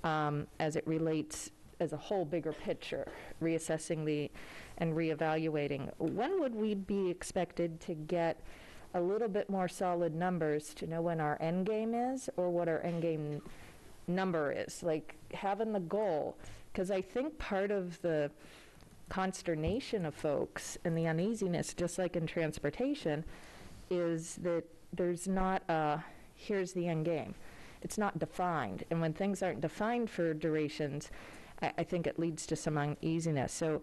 as it relates as a whole bigger picture, reassessing and reevaluating. When would we be expected to get a little bit more solid numbers to know when our end game is, or what our end game number is? Like having the goal, because I think part of the consternation of folks and the uneasiness, just like in transportation, is that there's not here's the end game. It's not defined. And when things aren't defined for durations, I think it leads to some uneasiness. So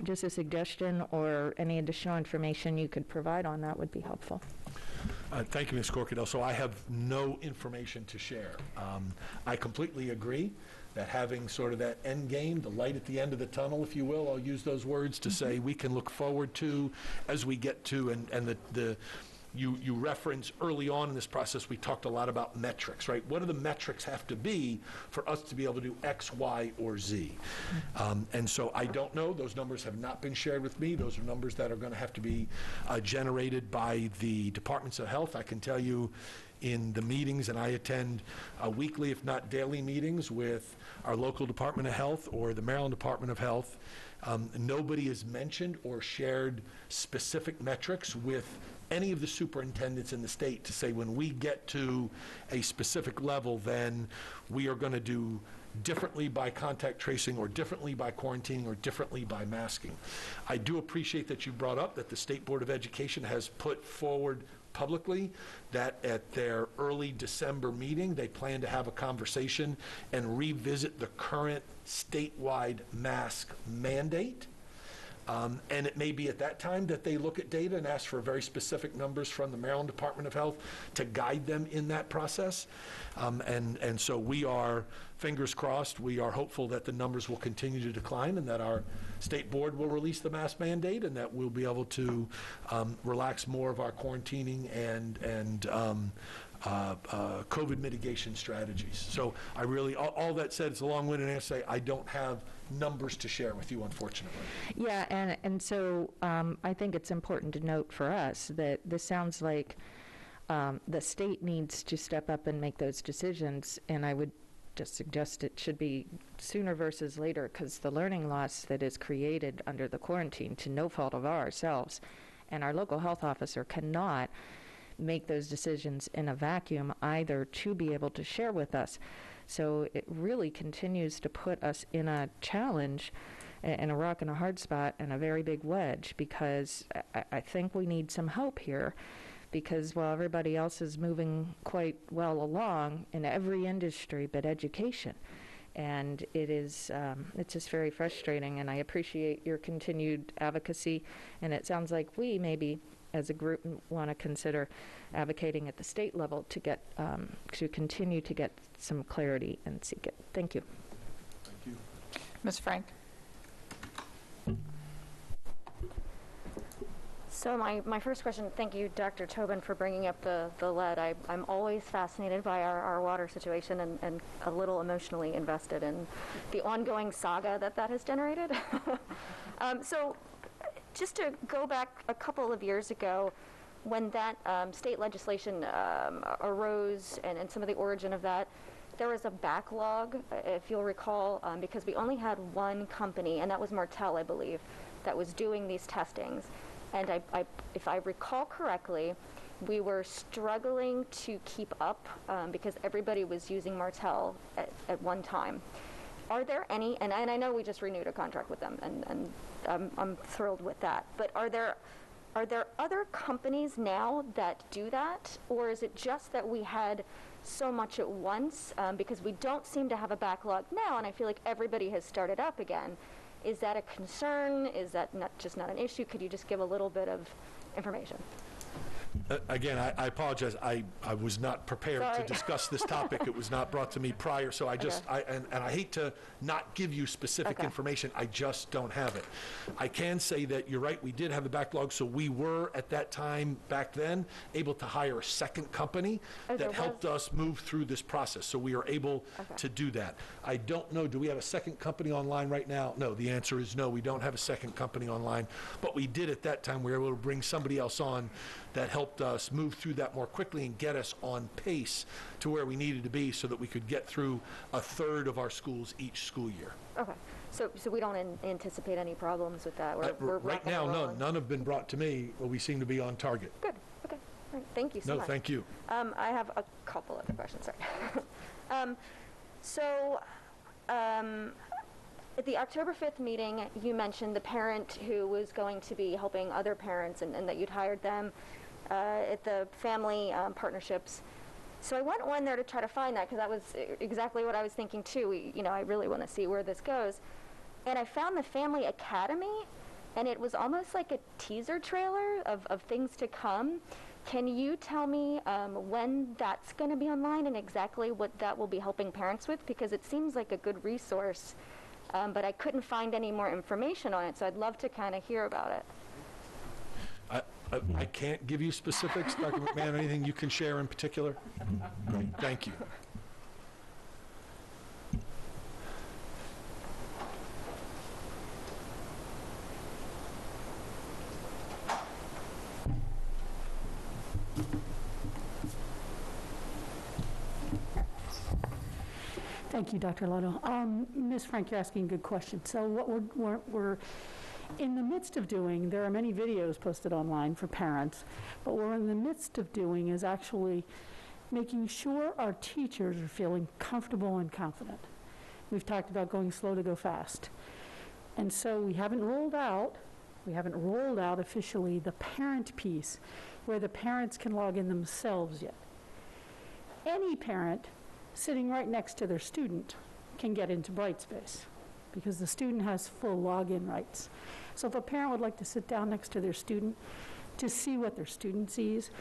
just a suggestion or any additional information you could provide on that would be helpful. Thank you, Ms. Corkadell. So I have no information to share. I completely agree that having sort of that end game, the light at the end of the tunnel, if you will, I'll use those words to say we can look forward to as we get to, and you reference early on in this process, we talked a lot about metrics, right? What do the metrics have to be for us to be able to do X, Y, or Z? And so I don't know. Those numbers have not been shared with me. Those are numbers that are going to have to be generated by the departments of health. I can tell you in the meetings, and I attend weekly, if not daily meetings with our local Department of Health or the Maryland Department of Health, nobody has mentioned or shared specific metrics with any of the superintendents in the state to say when we get to a specific level, then we are going to do differently by contact tracing or differently by quarantining or differently by masking. I do appreciate that you brought up that the State Board of Education has put forward publicly that at their early December meeting, they plan to have a conversation and revisit the current statewide mask mandate. And it may be at that time that they look at data and ask for very specific numbers from the Maryland Department of Health to guide them in that process. And so we are, fingers crossed, we are hopeful that the numbers will continue to decline and that our state board will release the mask mandate and that we'll be able to relax more of our quarantining and COVID mitigation strategies. So I really, all that said, it's a long-winded answer to say I don't have numbers to share with you, unfortunately. Yeah, and so I think it's important to note for us that this sounds like the state needs to step up and make those decisions, and I would just suggest it should be sooner versus later, because the learning loss that is created under the quarantine to no fault of ourselves, and our local health officer cannot make those decisions in a vacuum either to be able to share with us. So it really continues to put us in a challenge, in a rock and a hard spot, and a very big wedge, because I think we need some help here, because while everybody else is moving quite well along in every industry but education, and it is it's just very frustrating, and I appreciate your continued advocacy, and it sounds like we maybe as a group want to consider advocating at the state level to get to continue to get some clarity and seek it. Thank you. Thank you. Ms. Frank? So my first question, thank you, Dr. Tobin, for bringing up the lead. I'm always fascinated by our water situation and a little emotionally invested in the ongoing saga that has generated. So just to go back a couple of years ago, when that state legislation arose and some of the origin of that, there was a backlog, if you'll recall, because we only had one company, and that was Martell, I believe, that was doing these testings. And if I recall correctly, we were struggling to keep up because everybody was using Martell at one time. Are there any, and I know we just renewed a contract with them, and I'm thrilled with that, but are there are there other companies now that do that? Or is it just that we had so much at once? Because we don't seem to have a backlog now, and I feel like everybody has started up again. Is that a concern? Is that just not an issue? Could you just give a little bit of information? Again, I apologize. I was not prepared to discuss this topic. It was not brought to me prior, so I just, and I hate to not give you specific information. I just don't have it. I can say that you're right, we did have a backlog, so we were, at that time, back then, able to hire a second company that helped us move through this process, so we are able to do that. I don't know, do we have a second company online right now? No, the answer is no, we don't have a second company online, but we did at that time. We were able to bring somebody else on that helped us move through that more quickly and get us on pace to where we needed to be so that we could get through a third of our schools each school year. Okay, so we don't anticipate any problems with that? We're right now, none have been brought to me, but we seem to be on target. Good, okay, all right, thank you so much. No, thank you. I have a couple other questions, sorry. At the October 5th meeting, you mentioned the parent who was going to be helping other parents and that you'd hired them at the family partnerships. So I went on there to try to find that because that was exactly what I was thinking too. I really want to see where this goes. And I found the Family Academy, and it was almost like a teaser trailer of things to come. Can you tell me when that's going to be online and exactly what that will be helping parents with? Because it seems like a good resource, but I couldn't find any more information on it, so I'd love to kind of hear about it. I can't give you specifics, Dr. McMahon. Anything you can share in particular? Great, thank you. Thank you, Dr. Lotto. Ms. Frank, you're asking a good question. So what we're in the midst of doing, there are many videos posted online for parents, but what we're in the midst of doing is actually making sure our teachers are feeling comfortable and confident. We've talked about going slow to go fast. And so we haven't rolled out officially the parent piece where the parents can log in themselves yet. Any parent sitting right next to their student can get into Brightspace because the student has full login rights. So if a parent would like to sit down next to their student to see what their student sees,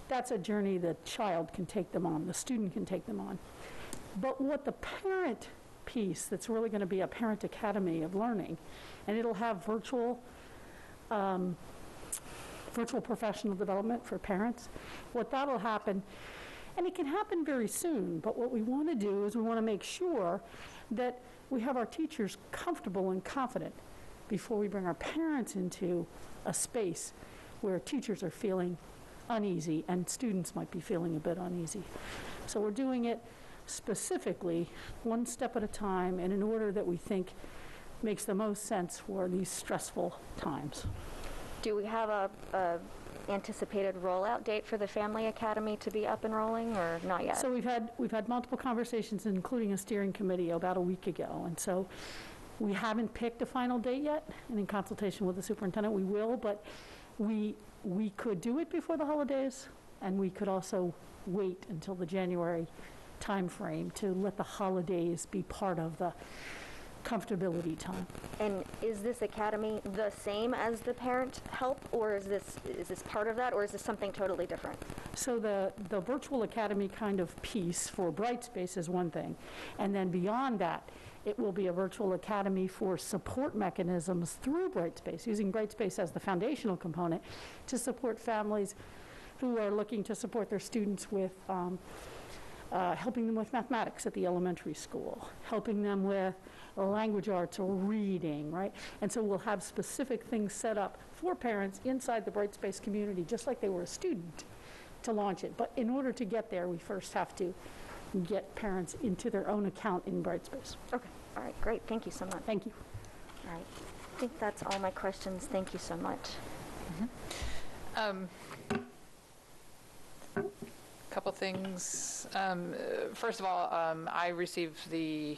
that's a journey the child can take them on, the student can take them on. But what the parent piece, that's really going to be a parent academy of learning, and it'll have virtual professional development for parents. What that'll happen, and it can happen very soon, but what we want to do is we want to make sure that we have our teachers comfortable and confident before we bring our parents into a space where teachers are feeling uneasy and students might be feeling a bit uneasy. So we're doing it specifically, one step at a time, and in order that we think makes the most sense for these stressful times. Do we have a anticipated rollout date for the Family Academy to be up and rolling, or not yet? So we've had multiple conversations, including a steering committee about a week ago, and so we haven't picked a final date yet, and in consultation with the superintendent we will, but we could do it before the holidays, and we could also wait until the January time frame to let the holidays be part of the comfortability time. And is this academy the same as the parent help, or is this part of that, or is this something totally different? So the virtual academy kind of piece for Brightspace is one thing, and then beyond that, it will be a virtual academy for support mechanisms through Brightspace, using Brightspace as the foundational component to support families who are looking to support their students with helping them with mathematics at the elementary school, helping them with language arts or reading, right? And so we'll have specific things set up for parents inside the Brightspace community, just like they were a student, to launch it. But in order to get there, we first have to get parents into their own account in Brightspace. Okay, all right, great, thank you so much. Thank you. All right, I think that's all my questions. Thank you so much. Couple things. First of all, I received the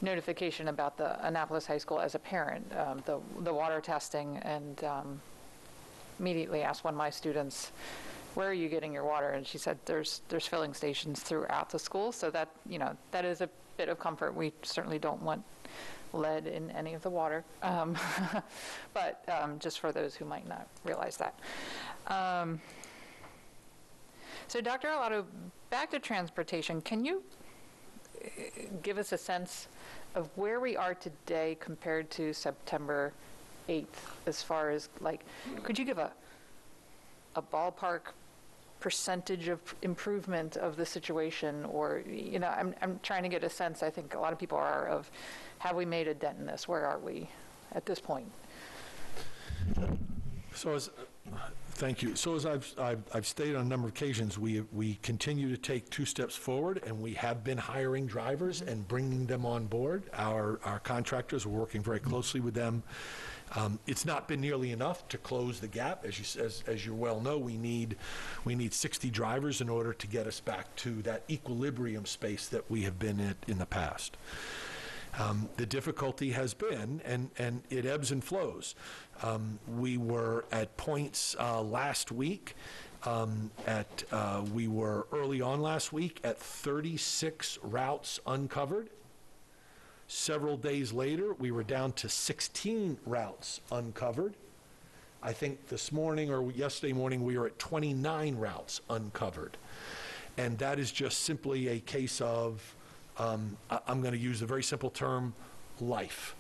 notification about the Annapolis High School as a parent, the water testing, and immediately asked one of my students, where are you getting your water? And she said, there's filling stations throughout the school, so that, that is a bit of comfort. We certainly don't want lead in any of the water, but just for those who might not realize that. So Dr. Arlotto, back to transportation, can you give us a sense of where we are today compared to September 8th, as far as, could you give a ballpark percentage of improvement of the situation? Or, I'm trying to get a sense, I think a lot of people are, of have we made a dent in this? Where are we at this point? Thank you. So as I've stated on a number of occasions, we continue to take 2 steps forward, and we have been hiring drivers and bringing them on board. Our contractors, we're working very closely with them. It's not been nearly enough to close the gap. As you well know, we need 60 drivers in order to get us back to that equilibrium space that we have been in the past. The difficulty has been, and it ebbs and flows. We were at points last week, we were early on last week at 36 routes uncovered. Several days later, we were down to 16 routes uncovered. I think this morning or yesterday morning, we were at 29 routes uncovered. And that is just simply a case of, I'm going to use a very simple term, life.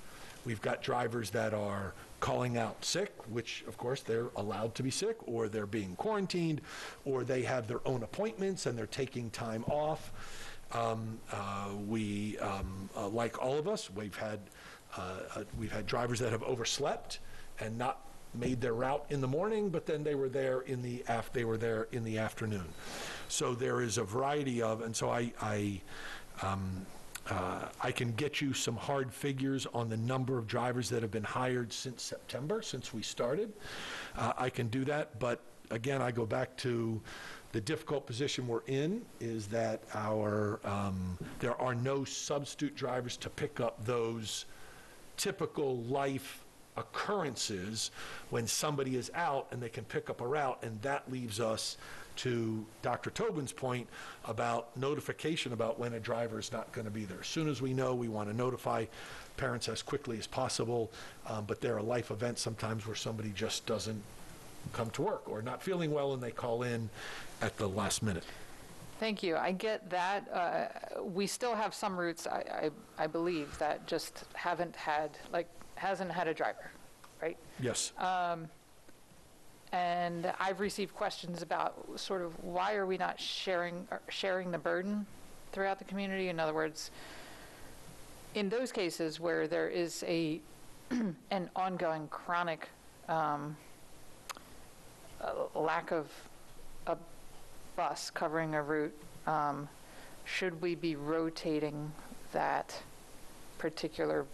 We've got drivers that are calling out sick, which of course they're allowed to be sick, or they're being quarantined, or they have their own appointments and they're taking time off. Like all of us, we've had drivers that have overslept and not made their route in the morning, but then they were there in the afternoon. So there is a variety of, and so I can get you some hard figures on the number of drivers that have been hired since September, since we started. I can do that, but again, I go back to the difficult position we're in is that there are no substitute drivers to pick up those typical life occurrences when somebody is out and they can pick up a route, and that leaves us to Dr. Tobin's point about notification about when a driver is not going to be there. As soon as we know, we want to notify parents as quickly as possible, but there are life events sometimes where somebody just doesn't come to work or not feeling well and they call in at the last minute. Thank you. I get that. We still have some routes, I believe, that just hasn't had a driver, right? Yes. And I've received questions about sort of why are we not sharing the burden throughout the community? In other words, in those cases where there is an ongoing chronic lack of a bus covering a route, should we be rotating that particular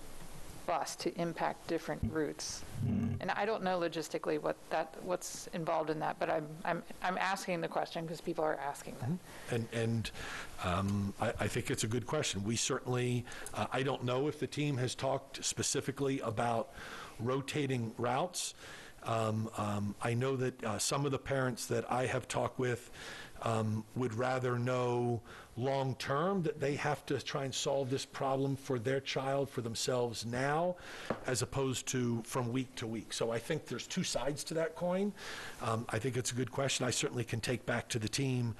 bus to impact different routes? And I don't know logistically what's involved in that, but I'm asking the question because people are asking that. And I think it's a good question. We certainly, I don't know if the team has talked specifically about rotating routes. I know that some of the parents that I have talked with would rather know long-term that they have to try and solve this problem for their child, for themselves now, as opposed to from week to week. So I think there's 2 sides to that coin. I think it's a good question. I certainly can take back to the team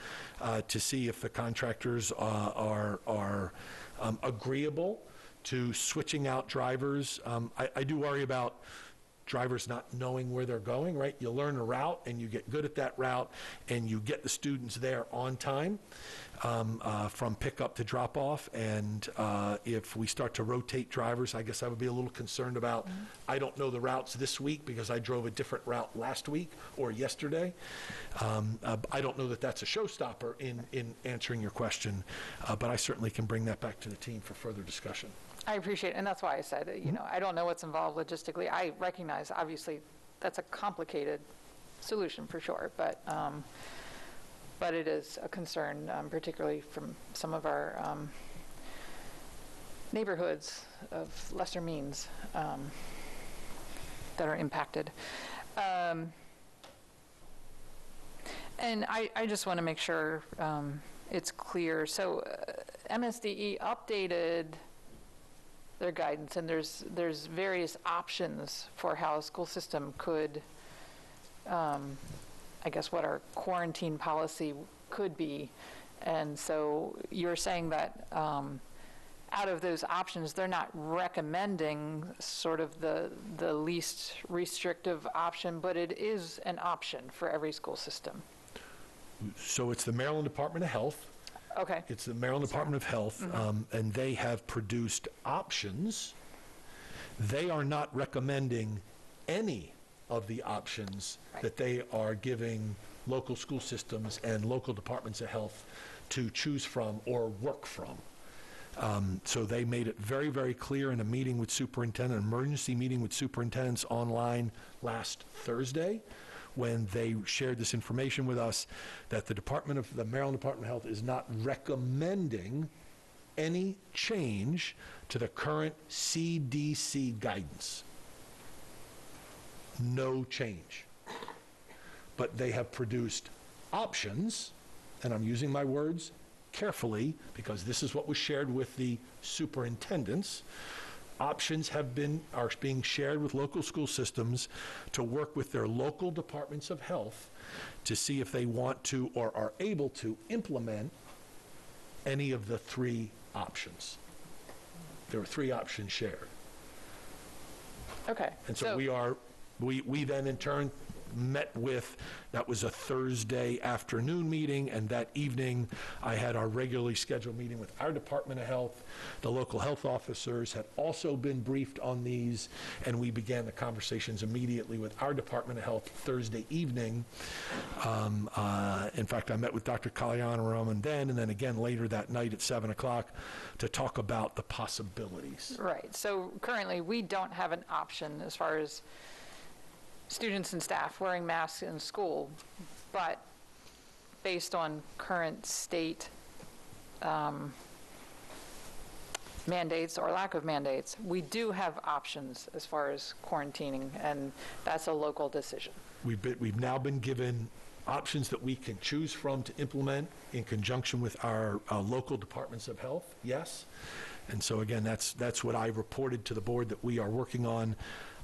to see if the contractors are agreeable to switching out drivers. I do worry about drivers not knowing where they're going, right? You learn a route and you get good at that route and you get the students there on time from pickup to drop off. And if we start to rotate drivers, I guess I would be a little concerned about, I don't know the routes this week because I drove a different route last week or yesterday. I don't know that that's a showstopper in answering your question, but I certainly can bring that back to the team for further discussion. I appreciate it, and that's why I said, I don't know what's involved logistically. I recognize, obviously, that's a complicated solution for sure, but it is a concern, particularly from some of our neighborhoods of lesser means that are impacted. And I just want to make sure it's clear. So MSDE updated their guidance, and there's various options for how a school system could, I guess, what our quarantine policy could be. And so you're saying that out of those options, they're not recommending sort of the least restrictive option, but it is an option for every school system. So it's the Maryland Department of Health. Okay. It's the Maryland Department of Health, and they have produced options. They are not recommending any of the options that they are giving local school systems and local departments of health to choose from or work from. So they made it very, very clear in a meeting with superintendent, an emergency meeting with superintendents online last Thursday, when they shared this information with us, that the Maryland Department of Health is not recommending any change to the current CDC guidance. No change. But they have produced options, and I'm using my words carefully because this is what was shared with the superintendents. Options are being shared with local school systems to work with their local departments of health to see if they want to or are able to implement any of the three options. There were three options shared. Okay. And so we then in turn met with, that was a Thursday afternoon meeting, and that evening I had our regularly scheduled meeting with our Department of Health. The local health officers had also been briefed on these, and we began the conversations immediately with our Department of Health Thursday evening. In fact, I met with Dr. Kalyana then, and then again later that night at 7 o'clock to talk about the possibilities. Right. So currently we don't have an option as far as students and staff wearing masks in school, but based on current state mandates or lack of mandates, we do have options as far as quarantining, and that's a local decision. We've now been given options that we can choose from to implement in conjunction with our local departments of health, yes. And so again, that's what I reported to the board that we are working on.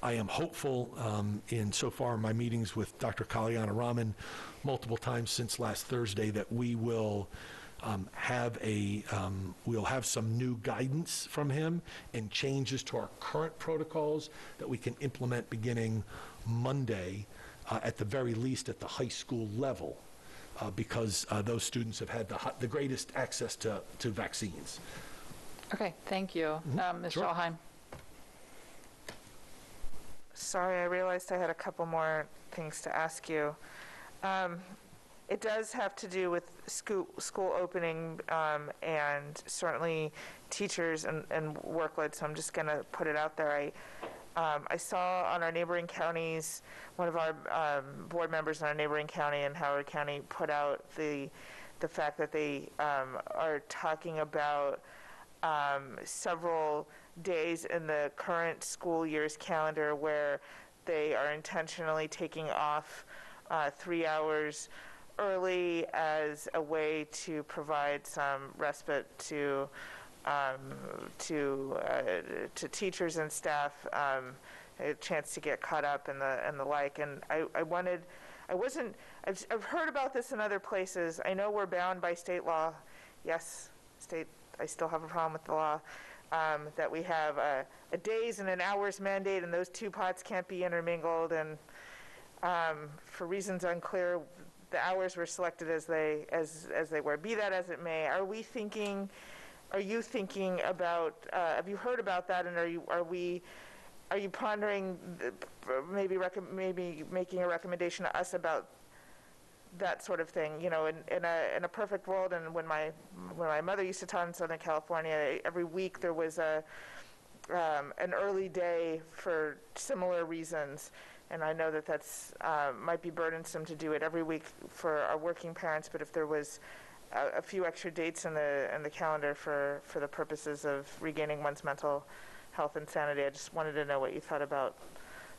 I am hopeful in so far my meetings with Dr. Kalyana Raman multiple times since last Thursday that we will we'll have some new guidance from him and changes to our current protocols that we can implement beginning Monday, at the very least at the high school level, because those students have had the greatest access to vaccines. Okay, thank you. Ms. Sure. Schallheim. Sorry, I realized I had a couple more things to ask you. It does have to do with school opening and certainly teachers and workload, so I'm just going to put it out there. I saw on our neighboring counties, one of our board members in our neighboring county in Howard County put out the fact that they are talking about several days in the current school year's calendar where they are intentionally taking off 3 hours early as a way to provide some respite to teachers and staff, a chance to get caught up and the like. And I've heard about this in other places. I know we're bound by state law. Yes, I still have a problem with the law. That we have a days and an hours mandate, and those two pots can't be intermingled. And for reasons unclear, the hours were selected as they were. Be that as it may, are you thinking about? Have you heard about that? And are you pondering maybe making a recommendation to us about that sort of thing? You know, in a perfect world, and when my mother used to taught in Southern California, every week there was an early day for similar reasons. And I know that's might be burdensome to do it every week for our working parents, but if there was a few extra dates in the calendar for the purposes of regaining one's mental health and sanity, I just wanted to know what you thought about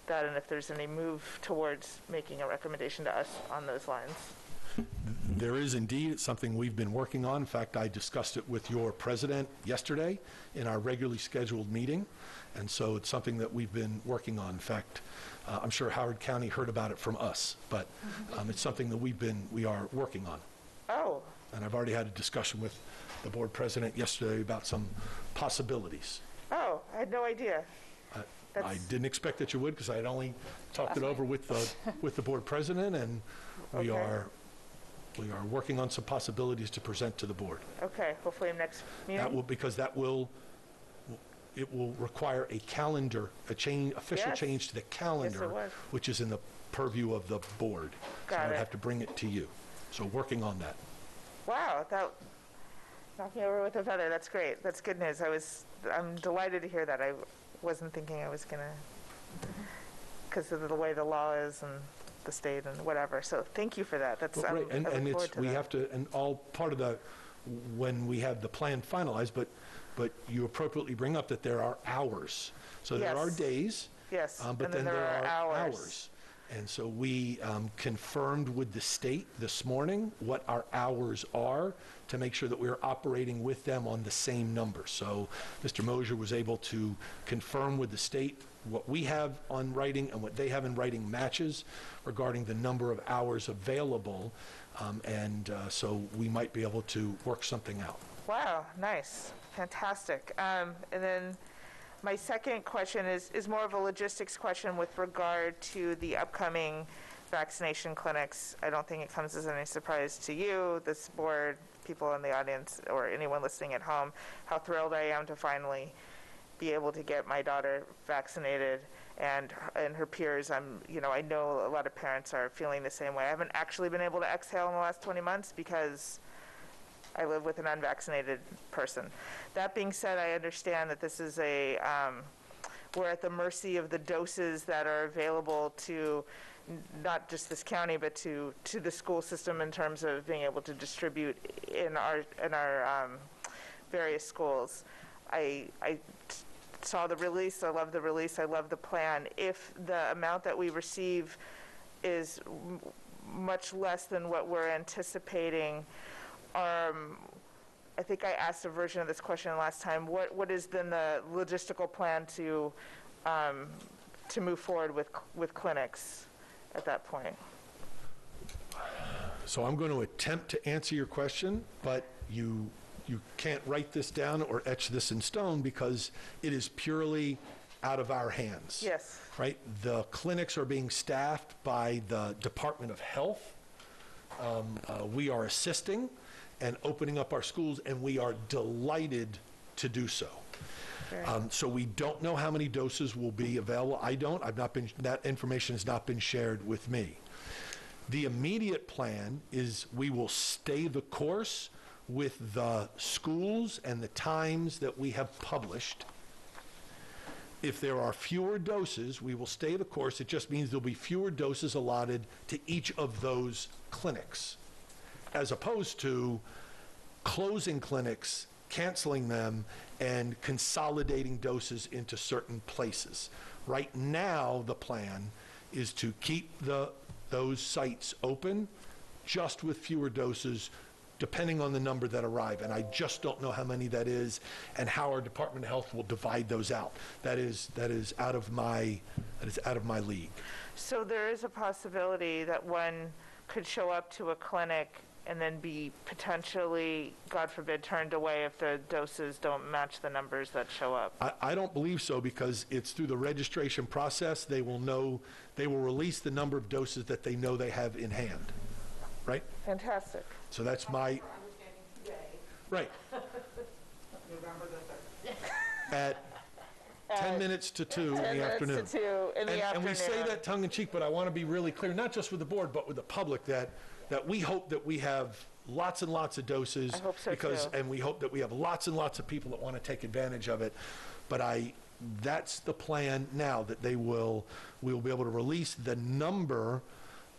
that, and if there's any move towards making a recommendation to us on those lines. there is indeed something we've been working on. In fact, I discussed it with your president yesterday in our regularly scheduled meeting, and so it's something that we've been working on. In fact, I'm sure Howard County heard about it from us, but it's something that we are working on. Oh, And I've already had a discussion with the board president yesterday about some possibilities. oh, I had no idea. I didn't expect that you would, because I had only talked it over with the board president, and we are working on some possibilities to present to the board. Okay, hopefully next meeting? It will require a calendar, official Yes. change to the calendar, was. which is in the purview of the board. So Got I'd it. have to bring it to you. So working on that. Wow, that knocked me over with a feather. That's great. That's good news. I'm delighted to hear that. I wasn't thinking I was gonna, because of the way the law is and the state and whatever. So thank you for that. That's Well, right, I look and forward it's, to we that. have to, and all part of the, when we have the plan finalized, but you appropriately bring up that there are hours. So there are Yes. days. Yes, But and then there are hours. hours. And so we confirmed with the state this morning what our hours are to make sure that we're operating with them on the same number. So Mr. Mosier was able to confirm with the state what we have on writing and what they have in writing matches regarding the number of hours available. So we might be able to work something out. Wow, nice, fantastic. And then my second question is more of a logistics question with regard to the upcoming vaccination clinics. I don't think it comes as any surprise to you, this board, people in the audience, or anyone listening at home, how thrilled I am to finally be able to get my daughter vaccinated and her peers. I know a lot of parents are feeling the same way. I haven't actually been able to exhale in the last 20 months because I live with an unvaccinated person. That being said, I understand that this is we're at the mercy of the doses that are available to not just this county, but to the school system in terms of being able to distribute in our various schools. I saw the release. I love the release. I love the plan. If the amount that we receive is much less than what we're anticipating, I think I asked a version of this question last time. What is then the logistical plan to move forward with clinics at that point? So I'm going to attempt to answer your question, but you can't write this down or etch this in stone because it is purely out of our hands. Yes. Right? The clinics are being staffed by the Department of Health. We are assisting and opening up our schools, and we are delighted to do so. So we don't know how many doses will be available. That information has not been shared with me. The immediate plan is we will stay the course with the schools and the times that we have published. If there are fewer doses, we will stay the course. It just means there'll be fewer doses allotted to each of those clinics, as opposed to closing clinics, canceling them, and consolidating doses into certain places. Right now, the plan is to keep those sites open, just with fewer doses, depending on the number that arrive. And I just don't know how many that is and how our Department of Health will divide those out. That is out of my league. So there is a possibility that one could show up to a clinic and then be potentially, God forbid, turned away if the doses don't match the numbers that show up? I don't believe so, because it's through the registration process. They will release the number of doses that they know they have in hand, right? Fantastic. So that's my, right. November the 3rd. At 10 minutes to 2 in the afternoon. 10 minutes to 2 in the afternoon. And we say that tongue-in-cheek, but I want to be really clear, not just with the board, but with the public, that we hope that we have lots and lots of doses. I hope so, too. And we hope that we have lots and lots of people that want to take advantage of it. But that's the plan now, that we will be able to release the number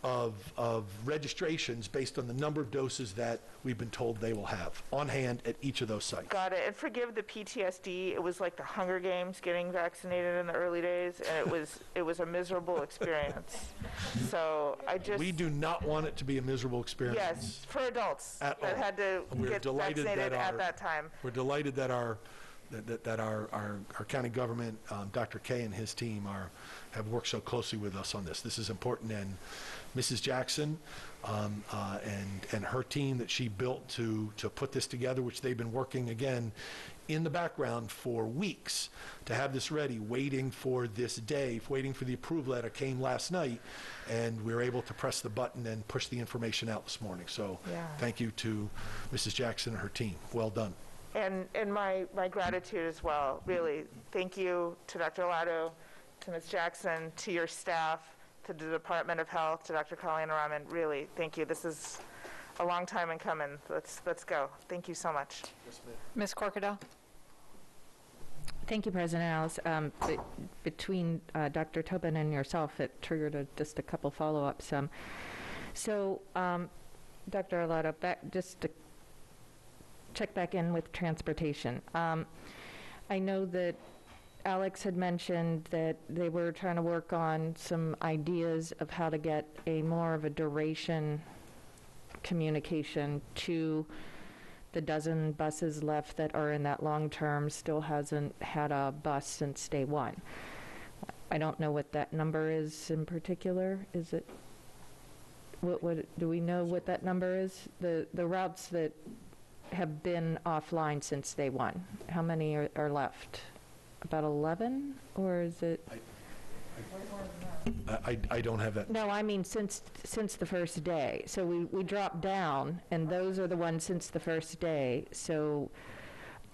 of registrations based on the number of doses that we've been told they will have on hand at each of those sites. Got it. And forgive the PTSD. It was like the Hunger Games getting vaccinated in the early days, and it was a miserable experience. So I just... We do not want it to be a miserable experience. Yes, for adults At that all. had to get vaccinated at that time. We're delighted that our county government, Dr. Kay and his team have worked so closely with us on this. This is important, and Mrs. Jackson and her team that she built to put this together, which they've been working, again, in the background for weeks to have this ready, waiting for this day, waiting for the approval letter, came last night, and we were able to press the button and push the information out this morning. So thank you to Mrs. Jackson and her team. Well done. And my gratitude as well, really. Thank you to Dr. Lotto, to Ms. Jackson, to your staff, to the Department of Health, to Dr. Colleen Rahman. Really, thank you. This is a long time in coming. Let's go. Thank you so much. Yes, ma'am. Ms. Corkadell? Thank you, President Alice. Between Dr. Tobin and yourself, it triggered just a couple follow-ups. So, Dr. Arlotto, just to check back in with transportation. I know that Alex had mentioned that they were trying to work on some ideas of how to get a more of a duration communication to the dozen buses left that are in that long term, still hasn't had a bus since day one. I don't know what that number is in particular. Is it, what do we know what that number is? The routes that have been offline since day one, how many are left? About 11, or is it? I don't have that. No, I mean since the first day. So we dropped down, and those are the ones since the first day. So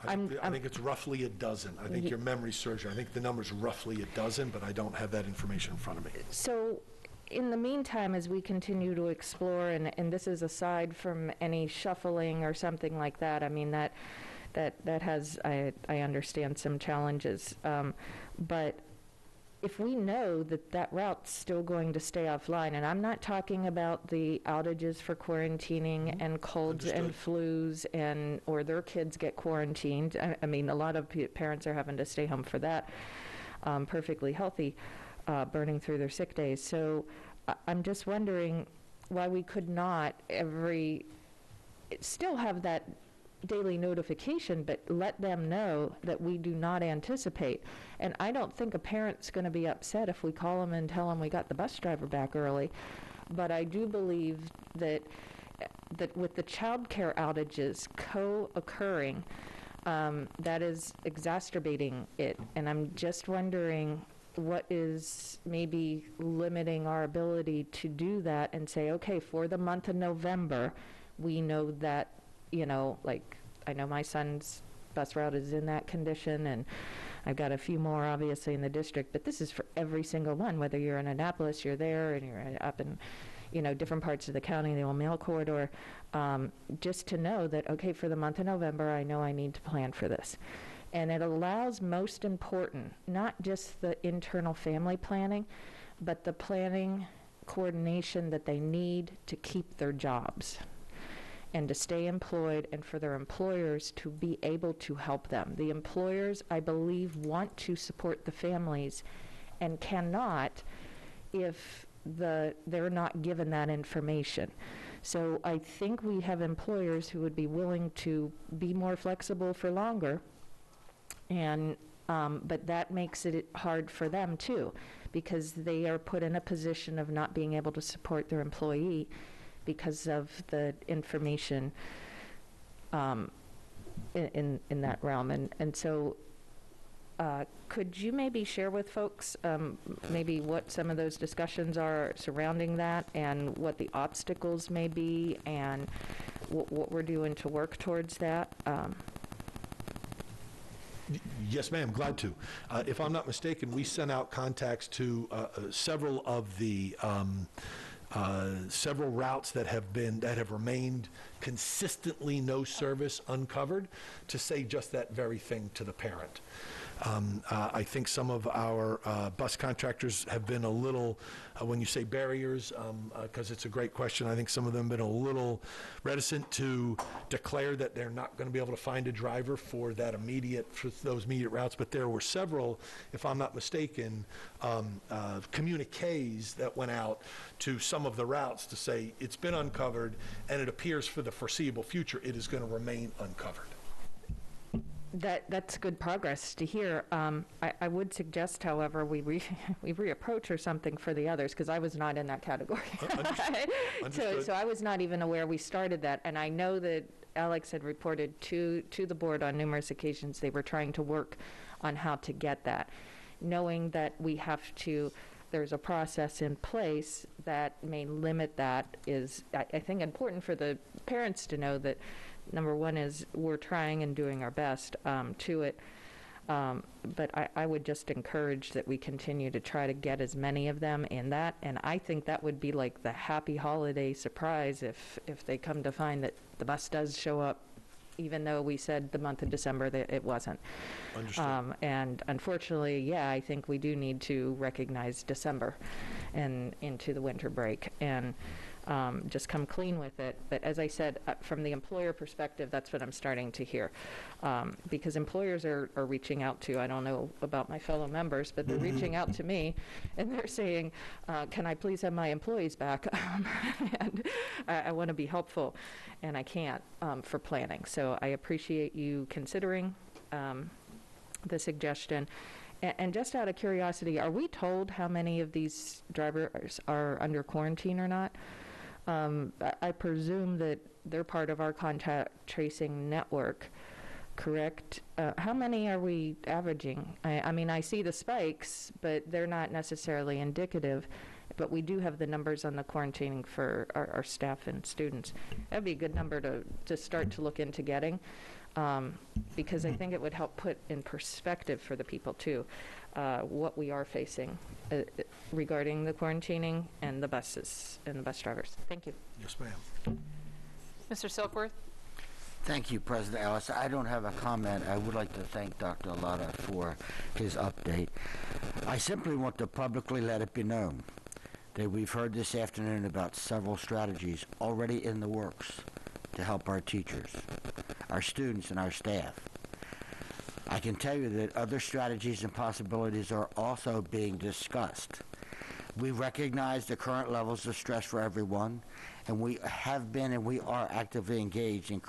I think it's roughly a dozen. I think your memory serves you. I think the number's roughly a dozen, but I don't have that information in front of me. So in the meantime, as we continue to explore, and this is aside from any shuffling or something like that, I mean, that has, I understand, some challenges. But if we know that route's still going to stay offline, and I'm not talking about the outages for quarantining and colds and flus or their kids get quarantined. I mean, a lot of parents are having to stay home for that, perfectly healthy, burning through their sick days. So I'm just wondering why we could not still have that daily notification, but let them know that we do not anticipate. And I don't think a parent's going to be upset if we call them and tell them we got the bus driver back early. But I do believe that with the child care outages co-occurring, that is exacerbating it. And I'm just wondering what is maybe limiting our ability to do that and say, okay, for the month of November, we know that, like, I know my son's bus route is in that condition, and I've got a few more, obviously, in the district, but this is for every single one, whether you're in Annapolis, you're there, and you're up in, different parts of the county, the old mail corridor, just to know that, okay, for the month of November, I know I need to plan for this. And it allows, most important, not just the internal family planning, but the planning coordination that they need to keep their jobs and to stay employed, and for their employers to be able to help them. The employers, I believe, want to support the families and cannot if they're not given that information. So I think we have employers who would be willing to be more flexible for longer, and but that makes it hard for them too, because they are put in a position of not being able to support their employee because of the information in that realm. And so could you maybe share with folks maybe what some of those discussions are surrounding that, and what the obstacles may be, and what we're doing to work towards that? Yes, ma'am, glad to. If I'm not mistaken, we sent out contacts to several of the several routes that have remained consistently no service uncovered, to say just that very thing to the parent. I think some of our bus contractors have been a little, when you say barriers, because it's a great question, I think some of them have been a little reticent to declare that they're not going to be able to find a driver for those immediate routes. But there were several, if I'm not mistaken, communiques that went out to some of the routes to say it's been uncovered, and it appears for the foreseeable future it is going to remain uncovered. That's good progress to hear. I would suggest, however, we reapproach or something for the others, because I was not in that category. Understood. So I was not even aware we started that, and I know that Alex had reported to the board on numerous occasions they were trying to work on how to get that, knowing that we have to. There's a process in place that may limit that is, I think, important for the parents to know that. Number one is we're trying and doing our best to it, but I would just encourage that we continue to try to get as many of them in that, and I think that would be like the happy holiday surprise if they come to find that the bus does show up, even though we said the month of December that it wasn't. Understood. And unfortunately, yeah, I think we do need to recognize December and into the winter break, and just come clean with it. But as I said, from the employer perspective, that's what I'm starting to hear. Because employers are reaching out to, I don't know about my fellow members, but they're reaching out to me, and they're saying, can I please have my employees back? And I want to be helpful, and I can't for planning. So I appreciate you considering the suggestion. And just out of curiosity, are we told how many of these drivers are under quarantine or not? I presume that they're part of our contact tracing network, correct? How many are we averaging? I mean, I see the spikes, but they're not necessarily indicative. But we do have the numbers on the quarantining for our staff and students. That'd be a good number to start to look into getting, because I think it would help put in perspective for the people, too, what we are facing regarding the quarantining and the buses and the bus drivers. Thank you. Yes, ma'am. Mr. Silkworth? Thank you, President Ellis. I don't have a comment. I would like to thank Dr. Alata for his update. I simply want to publicly let it be known that we've heard this afternoon about several strategies already in the works to help our teachers, our students, and our staff. I can tell you that other strategies and possibilities are also being discussed. We recognize the current levels of stress for everyone, and we have been and we are actively engaged in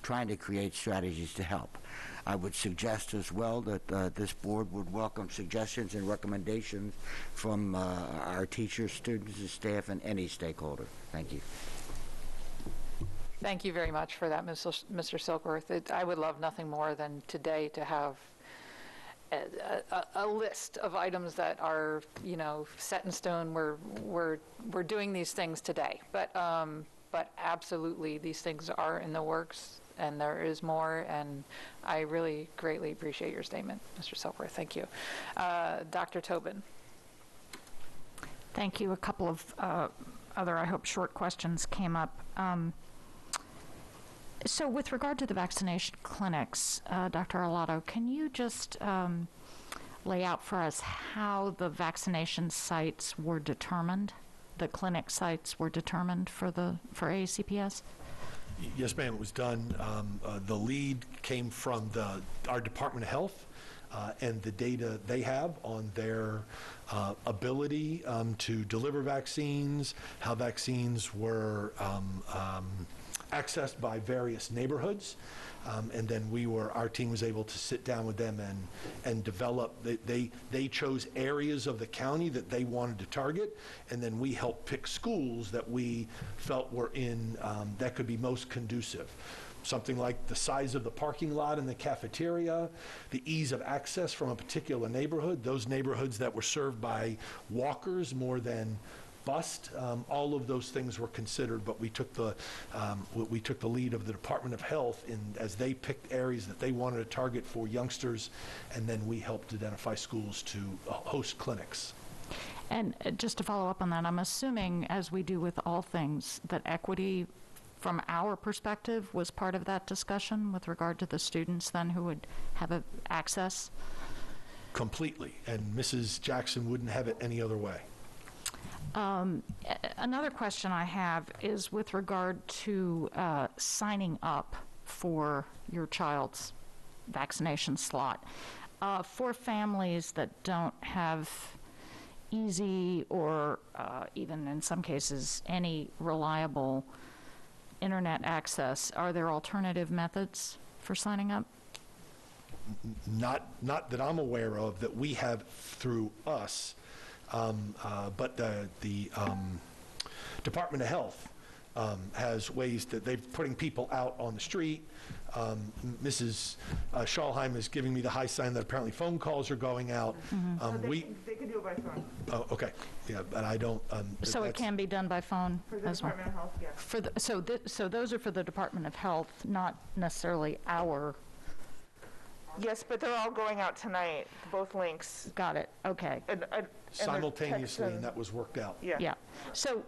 trying to create strategies to help. I would suggest as well that this board would welcome suggestions and recommendations from our teachers, students, and staff, and any stakeholder. Thank you. Thank you very much for that, Mr. Silkworth. I would love nothing more than today to have a list of items that are, set in stone. We're doing these things today, but absolutely these things are in the works, and there is more. And I really greatly appreciate your statement, Mr. Silkworth. Thank you, Dr. Tobin. Thank you. A couple of other, I hope, short questions came up. So with regard to the vaccination clinics, Dr. Arlotto, can you just lay out for us how the vaccination sites were determined, the clinic sites were determined for AACPS? Yes, ma'am, it was done. The lead came from our Department of Health and the data they have on their ability to deliver vaccines, how vaccines were accessed by various neighborhoods, and then our team was able to sit down with them and develop. They chose areas of the county that they wanted to target, and then we helped pick schools that we felt were that could be most conducive. Something like the size of the parking lot and the cafeteria, the ease of access from a particular neighborhood, those neighborhoods that were served by walkers more than bused, all of those things were considered, but we took the lead of the Department of Health as they picked areas that they wanted to target for youngsters, and then we helped identify schools to host clinics. And just to follow up on that, I'm assuming, as we do with all things, that equity from our perspective, was part of that discussion with regard to the students then who would have access? Completely, and Mrs. Jackson wouldn't have it any other way. Another question I have is with regard to signing up for your child's vaccination slot. For families that don't have easy or even in some cases any reliable internet access, are there alternative methods for signing up? Not that I'm aware of that we have through us, but the Department of Health has ways that they're putting people out on the street. Mrs. Schalheim is giving me the high sign that apparently phone calls are going out. They can do it by phone. Oh, okay. Yeah, but I don't. So it can be done by phone For the as well? Department of Health, yes. So those are for the Department of Health, not necessarily our. Yes, but they're all going out tonight, both links. Got it. Okay. And Simultaneously, and that was worked out. Yeah. So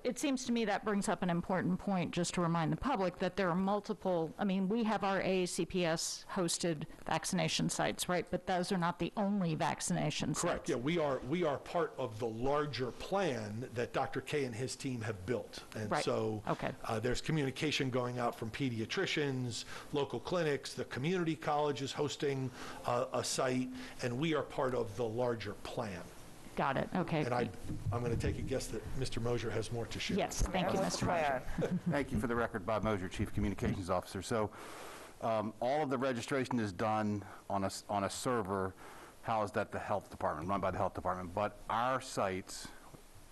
it seems to me that brings up an important point, just to remind the public that there are multiple, I mean, we have our AACPS hosted vaccination sites, right? But those are not the only vaccination sites. Correct. Yeah, we are part of the larger plan that Dr. K and his team have built. And right. so okay. There's communication going out from pediatricians, local clinics, the community college is hosting a site, and we are part of the larger plan. Got it, okay. And I'm going to take a guess that Mr. Mosier has more to share. Yes, thank you, Mr. Mosier. Thank you. For the record, Bob Mosier, Chief Communications Officer. So all of the registration is done on a server housed at the health department, run by the health department. But our sites,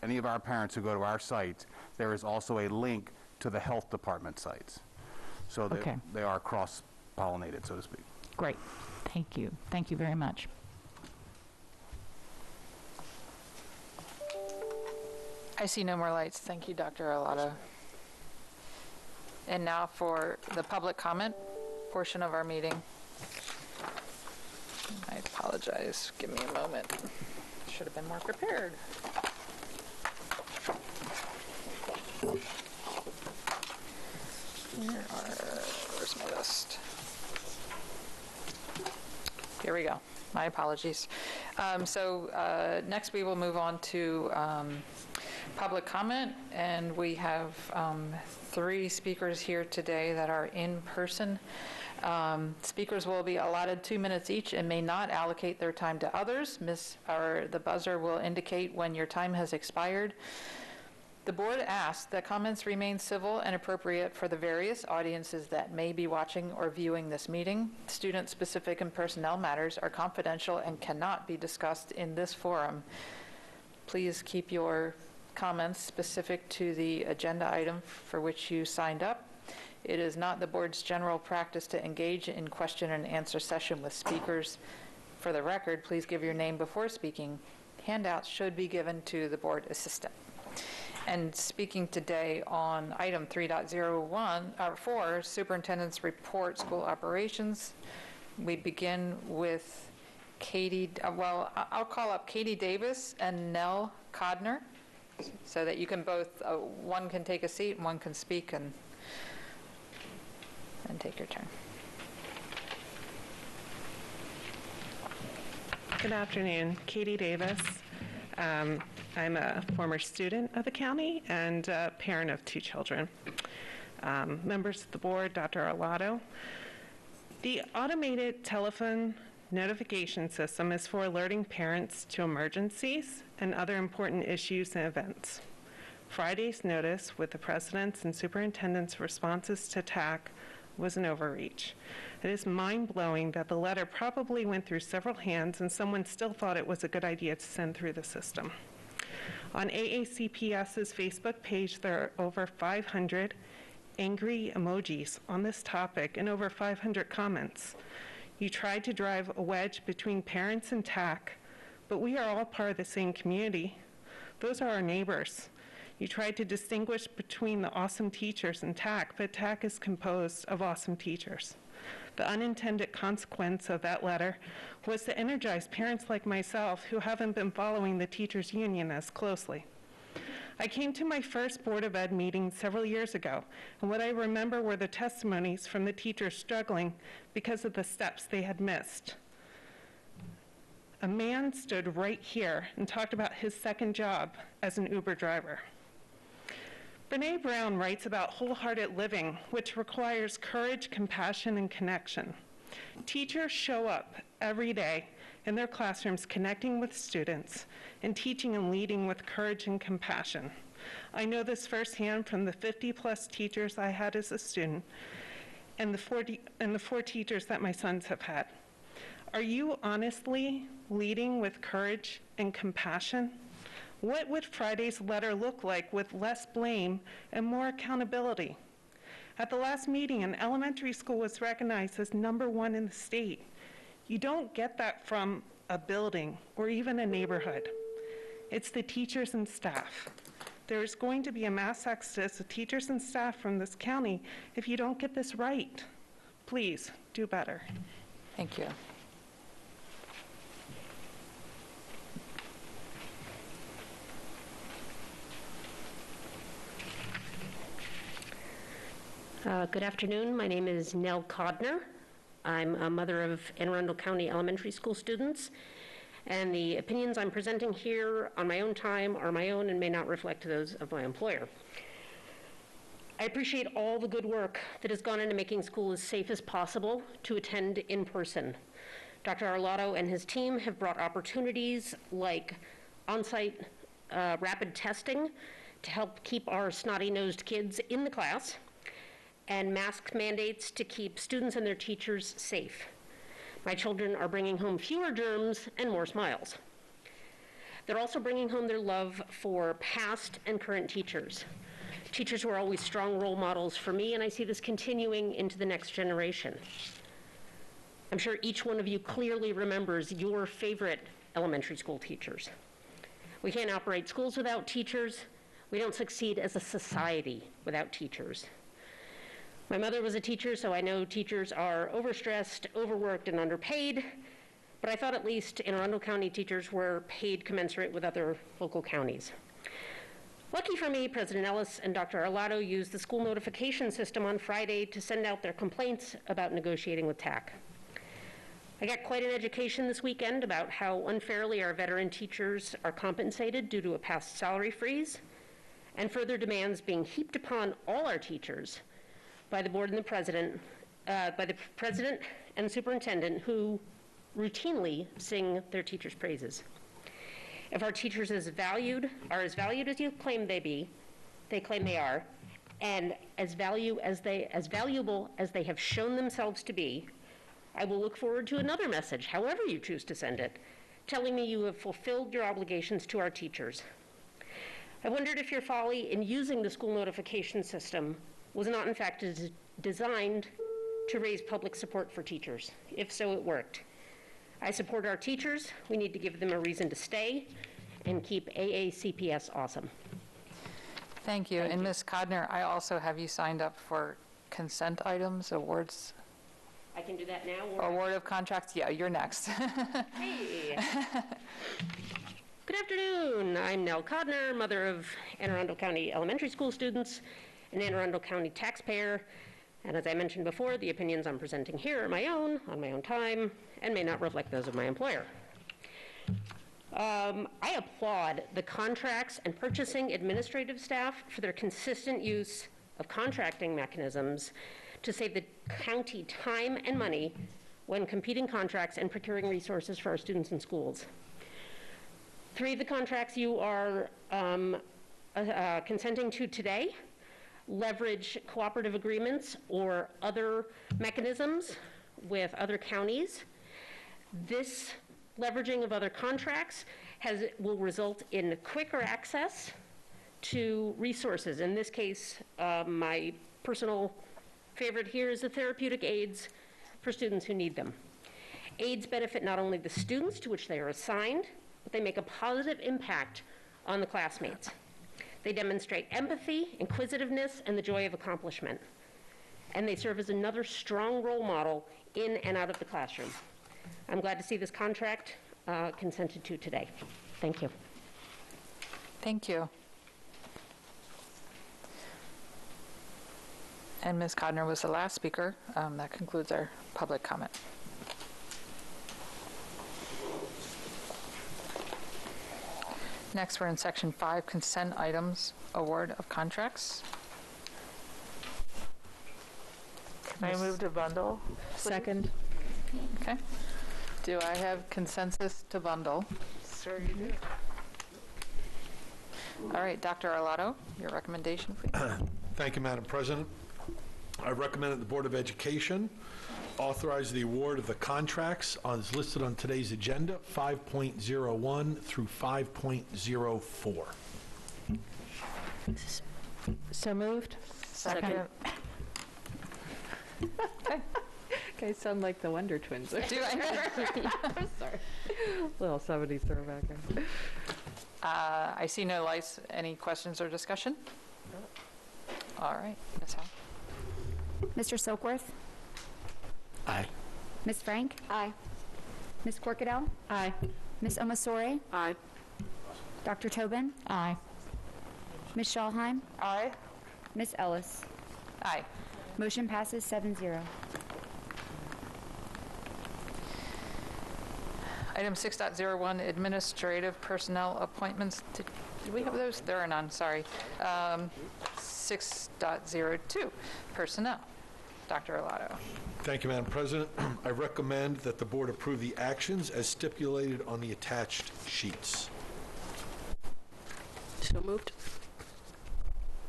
any of our parents who go to our sites, there is also a link to the health department sites. So they are cross-pollinated, so to speak. Great, thank you. Thank you very much. I see no more lights. Thank you, Dr. Arlotto. And now for the public comment portion of our meeting. I apologize. Give me a moment. Should have been more prepared. Where's my list? Here we go. My apologies. Next we will move on to public comment, and we have 3 speakers here today that are in person. Speakers will be allotted 2 minutes each and may not allocate their time to others. The buzzer will indicate when your time has expired. The board asks that comments remain civil and appropriate for the various audiences that may be watching or viewing this meeting. Student-specific and personnel matters are confidential and cannot be discussed in this forum. Please keep your comments specific to the agenda item for which you signed up. It is not the board's general practice to engage in question and answer session with speakers. For the record, please give your name before speaking. Handouts should be given to the board assistant. And speaking today on item 3.01, Superintendent's Report, School Operations, we begin with I'll call up Katie Davis and Nell Codner so that you can both, one can take a seat and one can speak and take your turn. Good afternoon, Katie Davis. I'm a former student of the county and a parent of 2 children. Members of the board, Dr. Arlotto. The automated telephone notification system is for alerting parents to emergencies and other important issues and events. Friday's notice with the president's and superintendent's responses to TAC was an overreach. It is mind-blowing that the letter probably went through several hands and someone still thought it was a good idea to send through the system. On AACPS's Facebook page, there are over 500 angry emojis on this topic and over 500 comments. You tried to drive a wedge between parents and TAC, but we are all part of the same community. Those are our neighbors. You tried to distinguish between the awesome teachers and TAC, but TAC is composed of awesome teachers. The unintended consequence of that letter was to energize parents like myself who haven't been following the teachers' union as closely. I came to my first Board of Ed meeting several years ago, and what I remember were the testimonies from the teachers struggling because of the steps they had missed. A man stood right here and talked about his second job as an Uber driver. Brene Brown writes about wholehearted living, which requires courage, compassion, and connection. Teachers show up every day in their classrooms connecting with students and teaching and leading with courage and compassion. I know this firsthand from the 50-plus teachers I had as a student and the four teachers that my sons have had. Are you honestly leading with courage and compassion? What would Friday's letter look like with less blame and more accountability? At the last meeting, an elementary school was recognized as #1 in the state. You don't get that from a building or even a neighborhood. It's the teachers and staff. There's going to be a mass exodus of teachers and staff from this county if you don't get this right. Please, do better. Thank you. Good afternoon. My name is Nell Codner. I'm a mother of Anne Arundel County elementary school students, and the opinions I'm presenting here on my own time are my own and may not reflect those of my employer. I appreciate all the good work that has gone into making school as safe as possible to attend in person. Dr. Arlotto and his team have brought opportunities like on-site rapid testing to help keep our snotty-nosed kids in the class, and mask mandates to keep students and their teachers safe. My children are bringing home fewer germs and more smiles. They're also bringing home their love for past and current teachers. Teachers who are always strong role models for me, and I see this continuing into the next generation. I'm sure each one of you clearly remembers your favorite elementary school teachers. We can't operate schools without teachers. We don't succeed as a society without teachers. My mother was a teacher, so I know teachers are overstressed, overworked, and underpaid, but I thought at least Anne Arundel County teachers were paid commensurate with other local counties. Lucky for me, President Ellis and Dr. Arlotto used the school notification system on Friday to send out their complaints about negotiating with TAC. I got quite an education this weekend about how unfairly our veteran teachers are compensated due to a past salary freeze, and further demands being heaped upon all our teachers by the board and the president, and superintendent, who routinely sing their teachers' praises. If our teachers are as valued as you claim they claim they are, and as valuable as they have shown themselves to be, I will look forward to another message, however you choose to send it, telling me you have fulfilled your obligations to our teachers. I wondered if your folly in using the school notification system was not in fact designed to raise public support for teachers. If so, it worked. I support our teachers. We need to give them a reason to stay and keep AACPS awesome. Thank you. And Ms. Codner, I also have you signed up for consent items, awards. I can do that now? Award of contracts? Yeah, you're next. Hey. Good afternoon. I'm Nell Codner, mother of Anne Arundel County elementary school students, an Anne Arundel County taxpayer, and as I mentioned before, the opinions I'm presenting here are my own, on my own time, and may not reflect those of my employer. I applaud the contracts and purchasing administrative staff for their consistent use of contracting mechanisms to save the county time and money when competing contracts and procuring resources for our students and schools. 3 of the contracts you are consenting to today leverage cooperative agreements or other mechanisms with other counties. This leveraging of other contracts will result in quicker access to resources. In this case, my personal favorite here is the therapeutic aids for students who need them. Aids benefit not only the students to which they are assigned, but they make a positive impact on the classmates. They demonstrate empathy, inquisitiveness, and the joy of accomplishment. And they serve as another strong role model in and out of the classroom. I'm glad to see this contract consented to today. Thank you. Thank you. And Ms. Codner was the last speaker. That concludes our public comment. Next, we're in Section 5, Consent Items, Award of Contracts. Can I move to bundle? Second. Okay. Do I have consensus to bundle? Sure you do. All right, Dr. Arlotto, your recommendation, please. Thank you, Madam President. I recommend that the Board of Education authorize the award of the contracts as listed on today's agenda, 5.01 through 5.04. So moved. Second. Okay, sound like the Wonder Twins. Do I? I'm sorry. Little 70s throwback. I see no lights. Any questions or discussion? All right, Ms. Howe. Mr. Silkworth? Aye. Ms. Frank? Aye. Ms. Corkadell? Aye. Ms. Omasore? Aye. Dr. Tobin? Aye. Ms. Schallheim? Aye. Ms. Ellis? Aye. Motion passes 7-0. Item 6.01, administrative personnel appointments. Did we have those? There are none, sorry. 6.02, personnel. Dr. Arlotto. Thank you, Madam President. I recommend that the board approve the actions as stipulated on the attached sheets. So moved.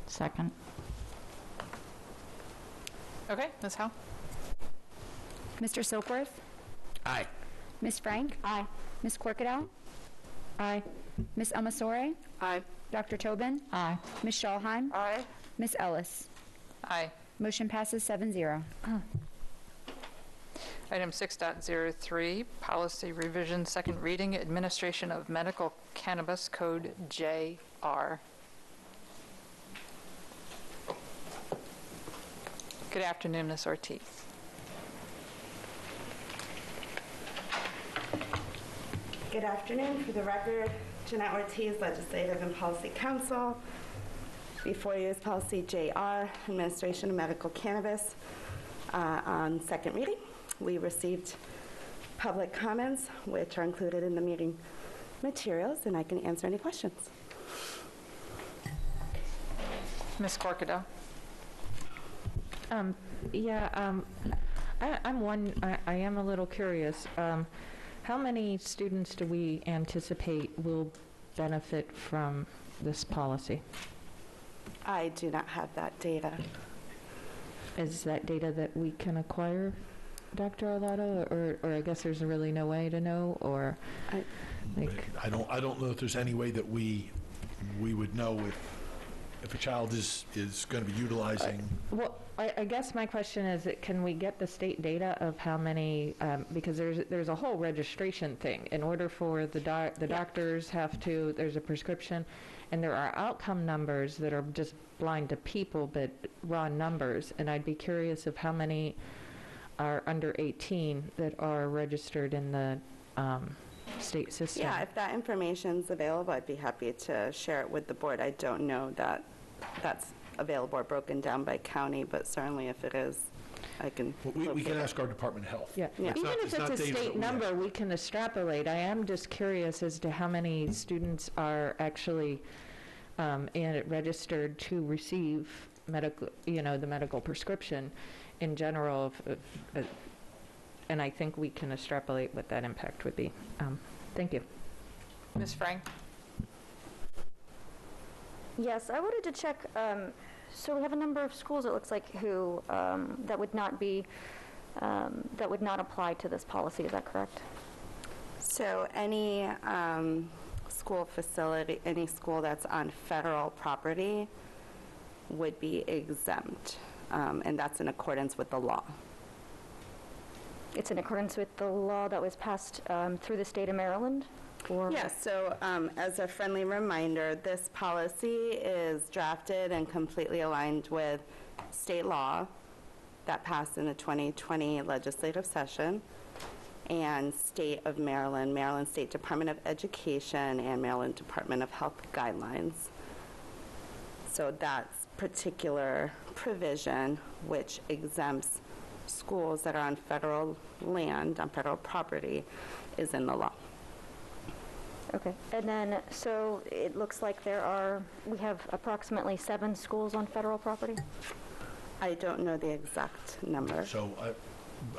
Second. Okay, Ms. Howe. Mr. Silkworth? Aye. Ms. Frank? Aye. Ms. Corkadell? Aye. Ms. Omasore? Aye. Dr. Tobin? Aye. Ms. Schallheim? Aye. Ms. Ellis? Aye. Motion passes 7-0. Item 6.03, policy revision, second reading, administration of medical cannabis, code JR. Good afternoon, Ms. Ortiz. Good afternoon. For the record, Jeanette Ortiz, Legislative and Policy Counsel. Before you is Policy JR, Administration of Medical Cannabis. On second reading, we received public comments, which are included in the meeting materials, and I can answer any questions. Ms. Corkadell. I am a little curious. How many students do we anticipate will benefit from this policy? I do not have that data. Is that data that we can acquire, Dr. Arlotto, or I guess there's really no way to know, or I don't know if there's any way that we would know if a child is going to be utilizing. Well, I guess my question is that can we get the state data of how many, because there's a whole registration thing. In order for the doctors have to, there's a prescription, and there are outcome numbers that are just blind to people, but raw numbers. And I'd be curious of how many are under 18 that are registered in the state system. Yeah, if that information's available, I'd be happy to share it with the board. I don't know that that's available or broken down by county, but certainly if it is, I can. We can ask our Department of Health. Yeah. Even if it's a state number, we can extrapolate. I am just curious as to how many students are actually registered to receive medical, the medical prescription in general. And I think we can extrapolate what that impact would be. Thank you. Ms. Frank? Yes, I wanted to check, so we have a number of schools, it looks like, who, that would not apply to this policy, is that correct? So any school facility, any school that's on federal property would be exempt, and that's in accordance with the law. It's in accordance with the law that was passed through the state of Maryland? Yes, so as a friendly reminder, this policy is drafted and completely aligned with state law that passed in the 2020 legislative session, and State of Maryland, Maryland State Department of Education, and Maryland Department of Health guidelines. So that particular provision, which exempts schools that are on federal land, on federal property, is in the law. Okay, and then, so it looks like we have approximately 7 schools on federal property? I don't know the exact number. So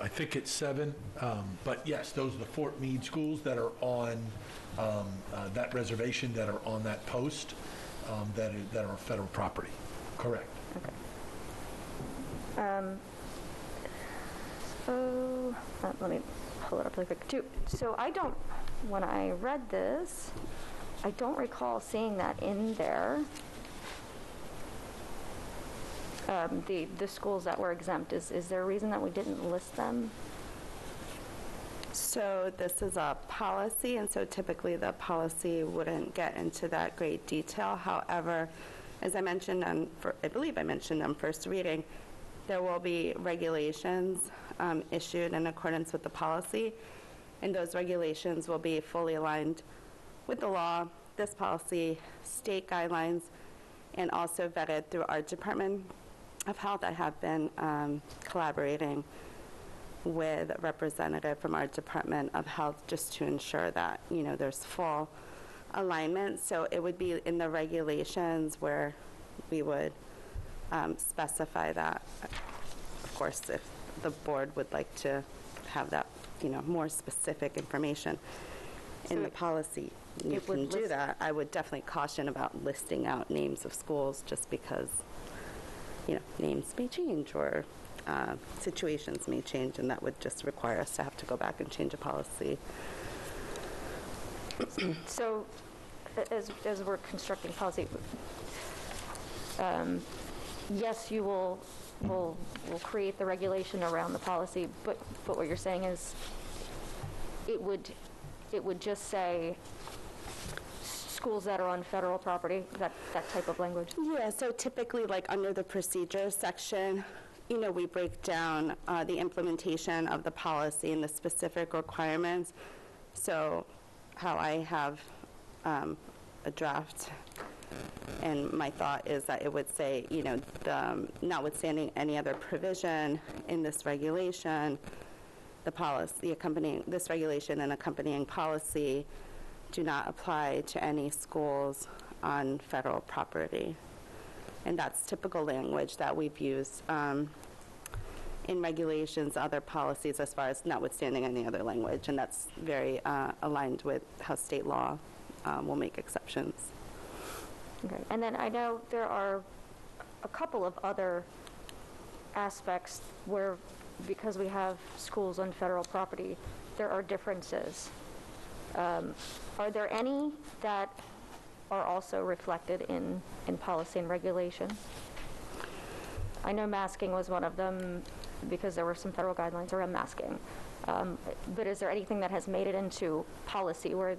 I think it's 7, but yes, those are the Fort Meade schools that are on that reservation, that are on that post, that are federal property. Correct. Okay. So, let me pull it up really quick. So when I read this, I don't recall seeing that in there. The schools that were exempt, is there a reason that we didn't list them? So this is a policy, and so typically the policy wouldn't get into that great detail. However, as I mentioned I believe I mentioned on first reading, there will be regulations issued in accordance with the policy, and those regulations will be fully aligned with the law, this policy, state guidelines, and also vetted through our Department of Health. I have been collaborating with a representative from our Department of Health just to ensure that, there's full alignment. So it would be in the regulations where we would specify that. Of course, if the board would like to have that, more specific information in the policy, you can do that. I would definitely caution about listing out names of schools just because, names may change or situations may change, and that would just require us to have to go back and change a policy. So, as we're constructing policy, yes, you will create the regulation around the policy, but what you're saying is it would just say schools that are on federal property, that type of language? Yeah, so typically, like under the procedures section, we break down the implementation of the policy and the specific requirements. So how I have a draft, and my thought is that it would say, notwithstanding any other provision in this regulation, this regulation and accompanying policy do not apply to any schools on federal property. And that's typical language that we've used in regulations, other policies, as far as notwithstanding any other language. And that's very aligned with how state law will make exceptions. Okay. And then I know there are a couple of other aspects where, because we have schools on federal property, there are differences. Are there any that are also reflected in policy and regulation? I know masking was one of them because there were some federal guidelines around masking. But is there anything that has made it into policy where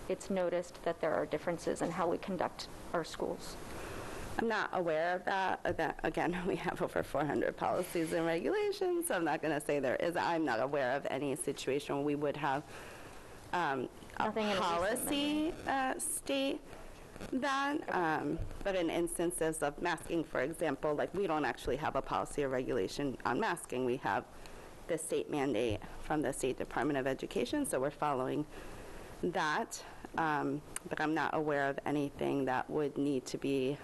it's noticed that there are differences in how we conduct our schools? I'm not aware of that. Again, we have over 400 policies and regulations, so I'm not going to say there is. I'm not aware of any situation where we would have a policy state that. But in instances of masking, for example, like we don't actually have a policy or regulation on masking. We have the state mandate from the State Department of Education, so we're following that. But I'm not aware of anything that would need to be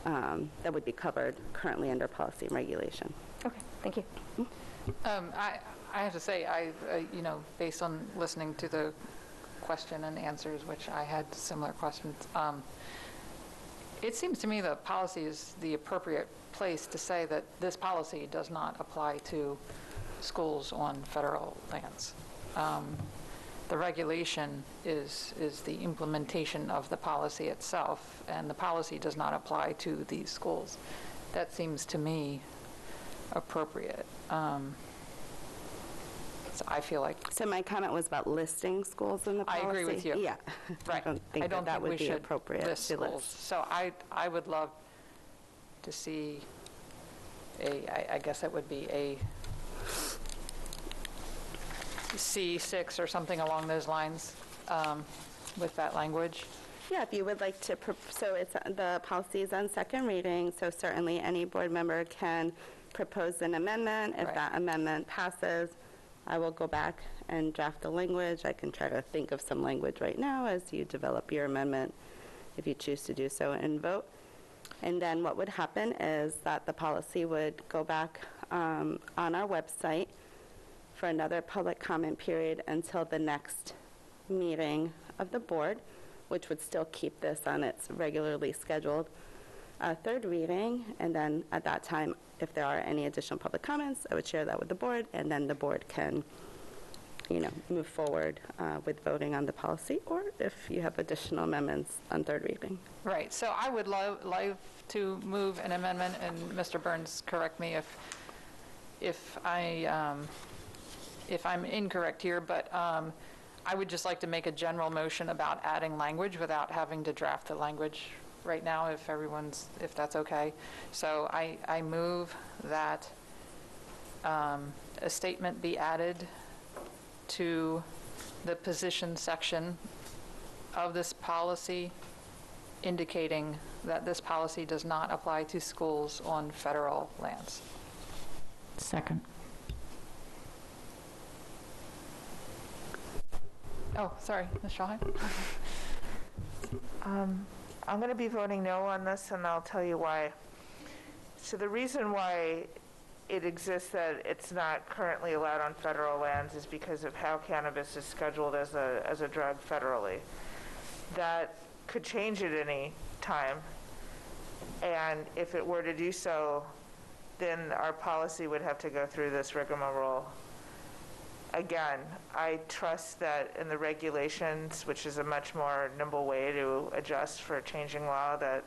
that would be covered currently under policy and regulation. Okay, thank you. I have to say, based on listening to the question and answers, which I had similar questions, it seems to me that policy is the appropriate place to say that this policy does not apply to schools on federal lands. The regulation is the implementation of the policy itself, and the policy does not apply to these schools. That seems to me appropriate. So I feel like... So my comment was about listing schools in the policy? I agree with you. Yeah. Right. I don't think that would be appropriate list schools. So I would love to see I guess it would be a C6 or something along those lines with that language. Yeah, if you would like to, so it's, the policy is on second reading, so certainly any board member can propose an amendment. If that amendment passes, I will go back and draft the language. I can try to think of some language right now as you develop your amendment, if you choose to do so, and vote. And then what would happen is that the policy would go back on our website for another public comment period until the next meeting of the board, which would still keep this on its regularly scheduled third reading. And then at that time, if there are any additional public comments, I would share that with the board, and then the board can, move forward with voting on the policy, or if you have additional amendments on third reading. Right, so I would love to move an amendment, and Mr. Burns, correct me if I'm incorrect here, but I would just like to make a general motion about adding language without having to draft the language right now, if that's okay. So I move that a statement be added to the position section of this policy indicating that this policy does not apply to schools on federal lands. Second. Oh, sorry, Ms. Shaheen. I'm going to be voting no on this, and I'll tell you why. So the reason why it exists that it's not currently allowed on federal lands is because of how cannabis is scheduled as a drug federally. That could change at any time, and if it were to do so, then our policy would have to go through this rigmarole again. I trust that in the regulations, which is a much more nimble way to adjust for changing law, that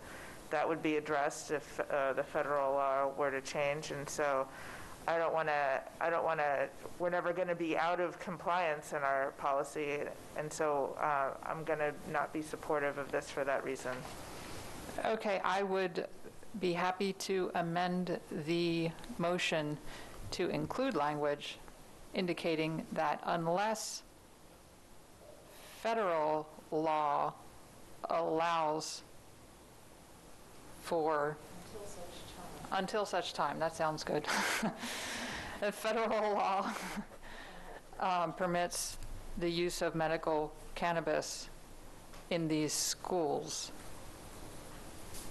would be addressed if the federal law were to change. And so I don't want to, we're never going to be out of compliance in our policy. And so I'm going to not be supportive of this for that reason. Okay, I would be happy to amend the motion to include language indicating that unless federal law allows for until such time, that sounds good. If federal law permits the use of medical cannabis in these schools,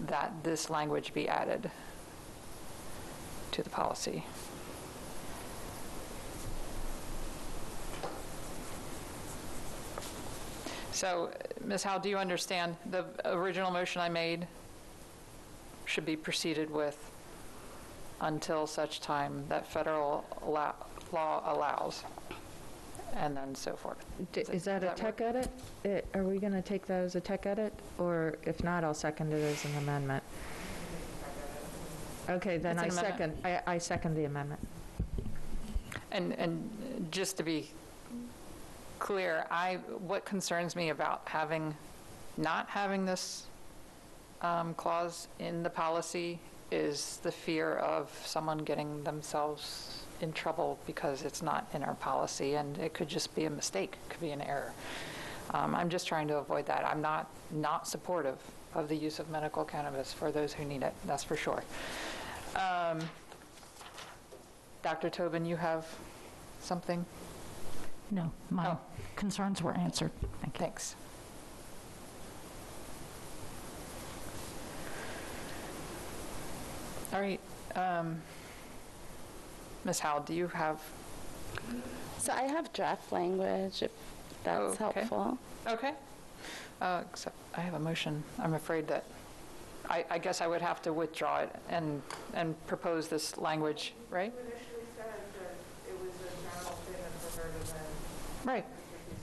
that this language be added to the policy. So, Ms. Howe, do you understand the original motion I made should be proceeded with until such time that federal law allows, and then so forth? Is that a tech edit? Are we going to take that as a tech edit? Or if not, I'll second it as an amendment. Okay, then I second the amendment. And just to be clear, what concerns me about not having this clause in the policy is the fear of someone getting themselves in trouble because it's not in our policy, and it could just be a mistake, it could be an error. I'm just trying to avoid that. I'm not supportive of the use of medical cannabis for those who need it, that's for sure. Dr. Tobin, you have something? No, my concerns were answered. Thank you. Thanks. All right. Ms. Howell, do you have? So I have draft language, if that's helpful. Okay. Except I have a motion. I'm afraid that I guess I would have to withdraw it and propose this language, right? You initially said that it was a general statement for her to then. Right.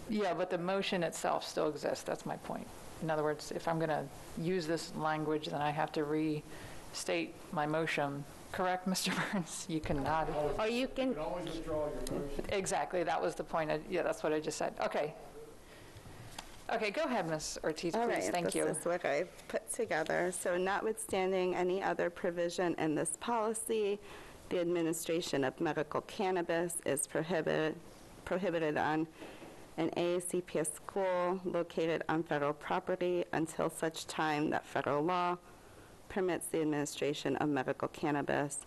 Yeah, but the motion itself still exists. That's my point. In other words, if I'm going to use this language, then I have to restate my motion. Correct, Mr. Burns? You cannot. Or you can always withdraw your motion. Exactly. That was the point. Yeah, that's what I just said. Okay. Okay, go ahead, Ms. Ortiz, please. All right, Thank you. This is what I put together. So notwithstanding any other provision in this policy, the administration of medical cannabis is prohibited on an AACPS school located on federal property until such time that federal law permits the administration of medical cannabis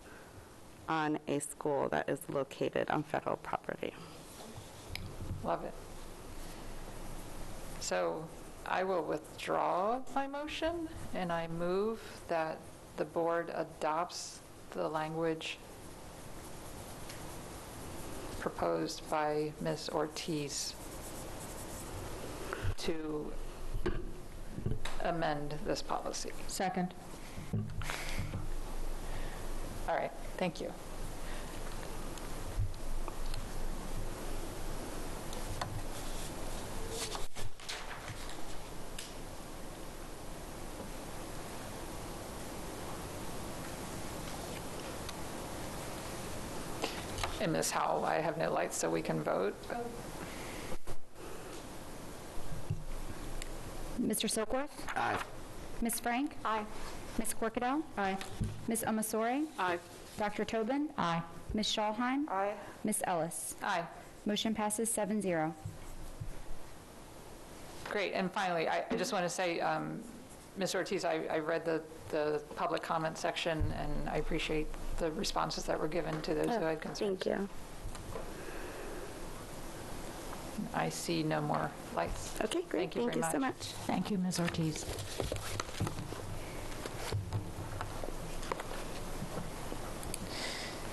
on a school that is located on federal property. Love it. So I will withdraw my motion, and I move that the board adopts the language proposed by Ms. Ortiz to amend this policy. Second. All right, thank you. And Ms. Howell, I have no lights, so we can vote. Mr. Silkworth? Aye. Ms. Frank? Aye. Ms. Corkadell? Aye. Ms. Omasore? Aye. Dr. Tobin? Aye. Ms. Schallheim? Aye. Ms. Ellis? Aye. Motion passes 7-0. Great, and finally, I just want to say, Ms. Ortiz, I read the public comment section, and I appreciate the responses that were given to those who had concerns. Thank you. I see no more lights. Okay, great. Thank you so much. Thank you, Ms. Ortiz.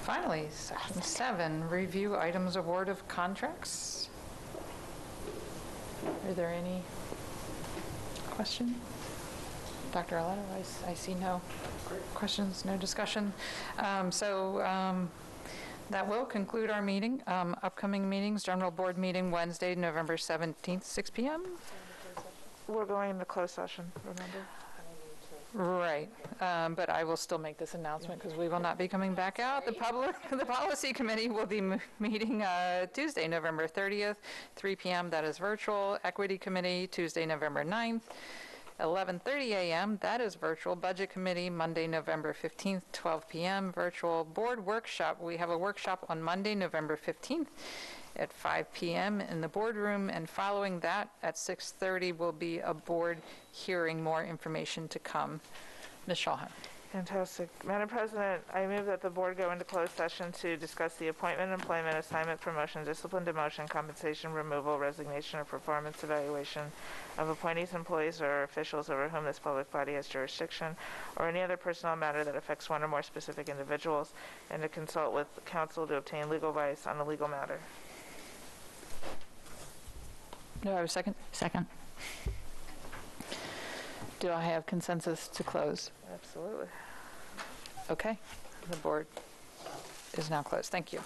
Finally, section 7, review items award of contracts. Are there any questions? Dr. Arlato, I see no questions, no discussion. That will conclude our meeting. Upcoming meetings, general board meeting Wednesday, November 17th, 6 p.m. We're going into closed session, remember? Right, but I will still make this announcement because we will not be coming back out. The policy committee will be meeting Tuesday, November 30th, 3 p.m. That is virtual. Equity committee, Tuesday, November 9th. 11:30 a.m., that is virtual. Budget Committee, Monday, November 15th, 12 p.m., virtual. Board workshop, we have a workshop on Monday, November 15th at 5 p.m. in the boardroom, and following that at 6:30 will be a board hearing, more information to come. Ms. Schallheim. Fantastic. Madam President, I move that the board go into closed session to discuss the appointment, employment, assignment, promotion, discipline, demotion, compensation, removal, resignation, or performance evaluation of appointees, employees, or officials over whom this public body has jurisdiction, or any other personnel matter that affects one or more specific individuals, and to consult with counsel to obtain legal advice on a legal matter. Do I have a second? Second. Do I have consensus to close? Absolutely. Okay. The board is now closed. Thank you.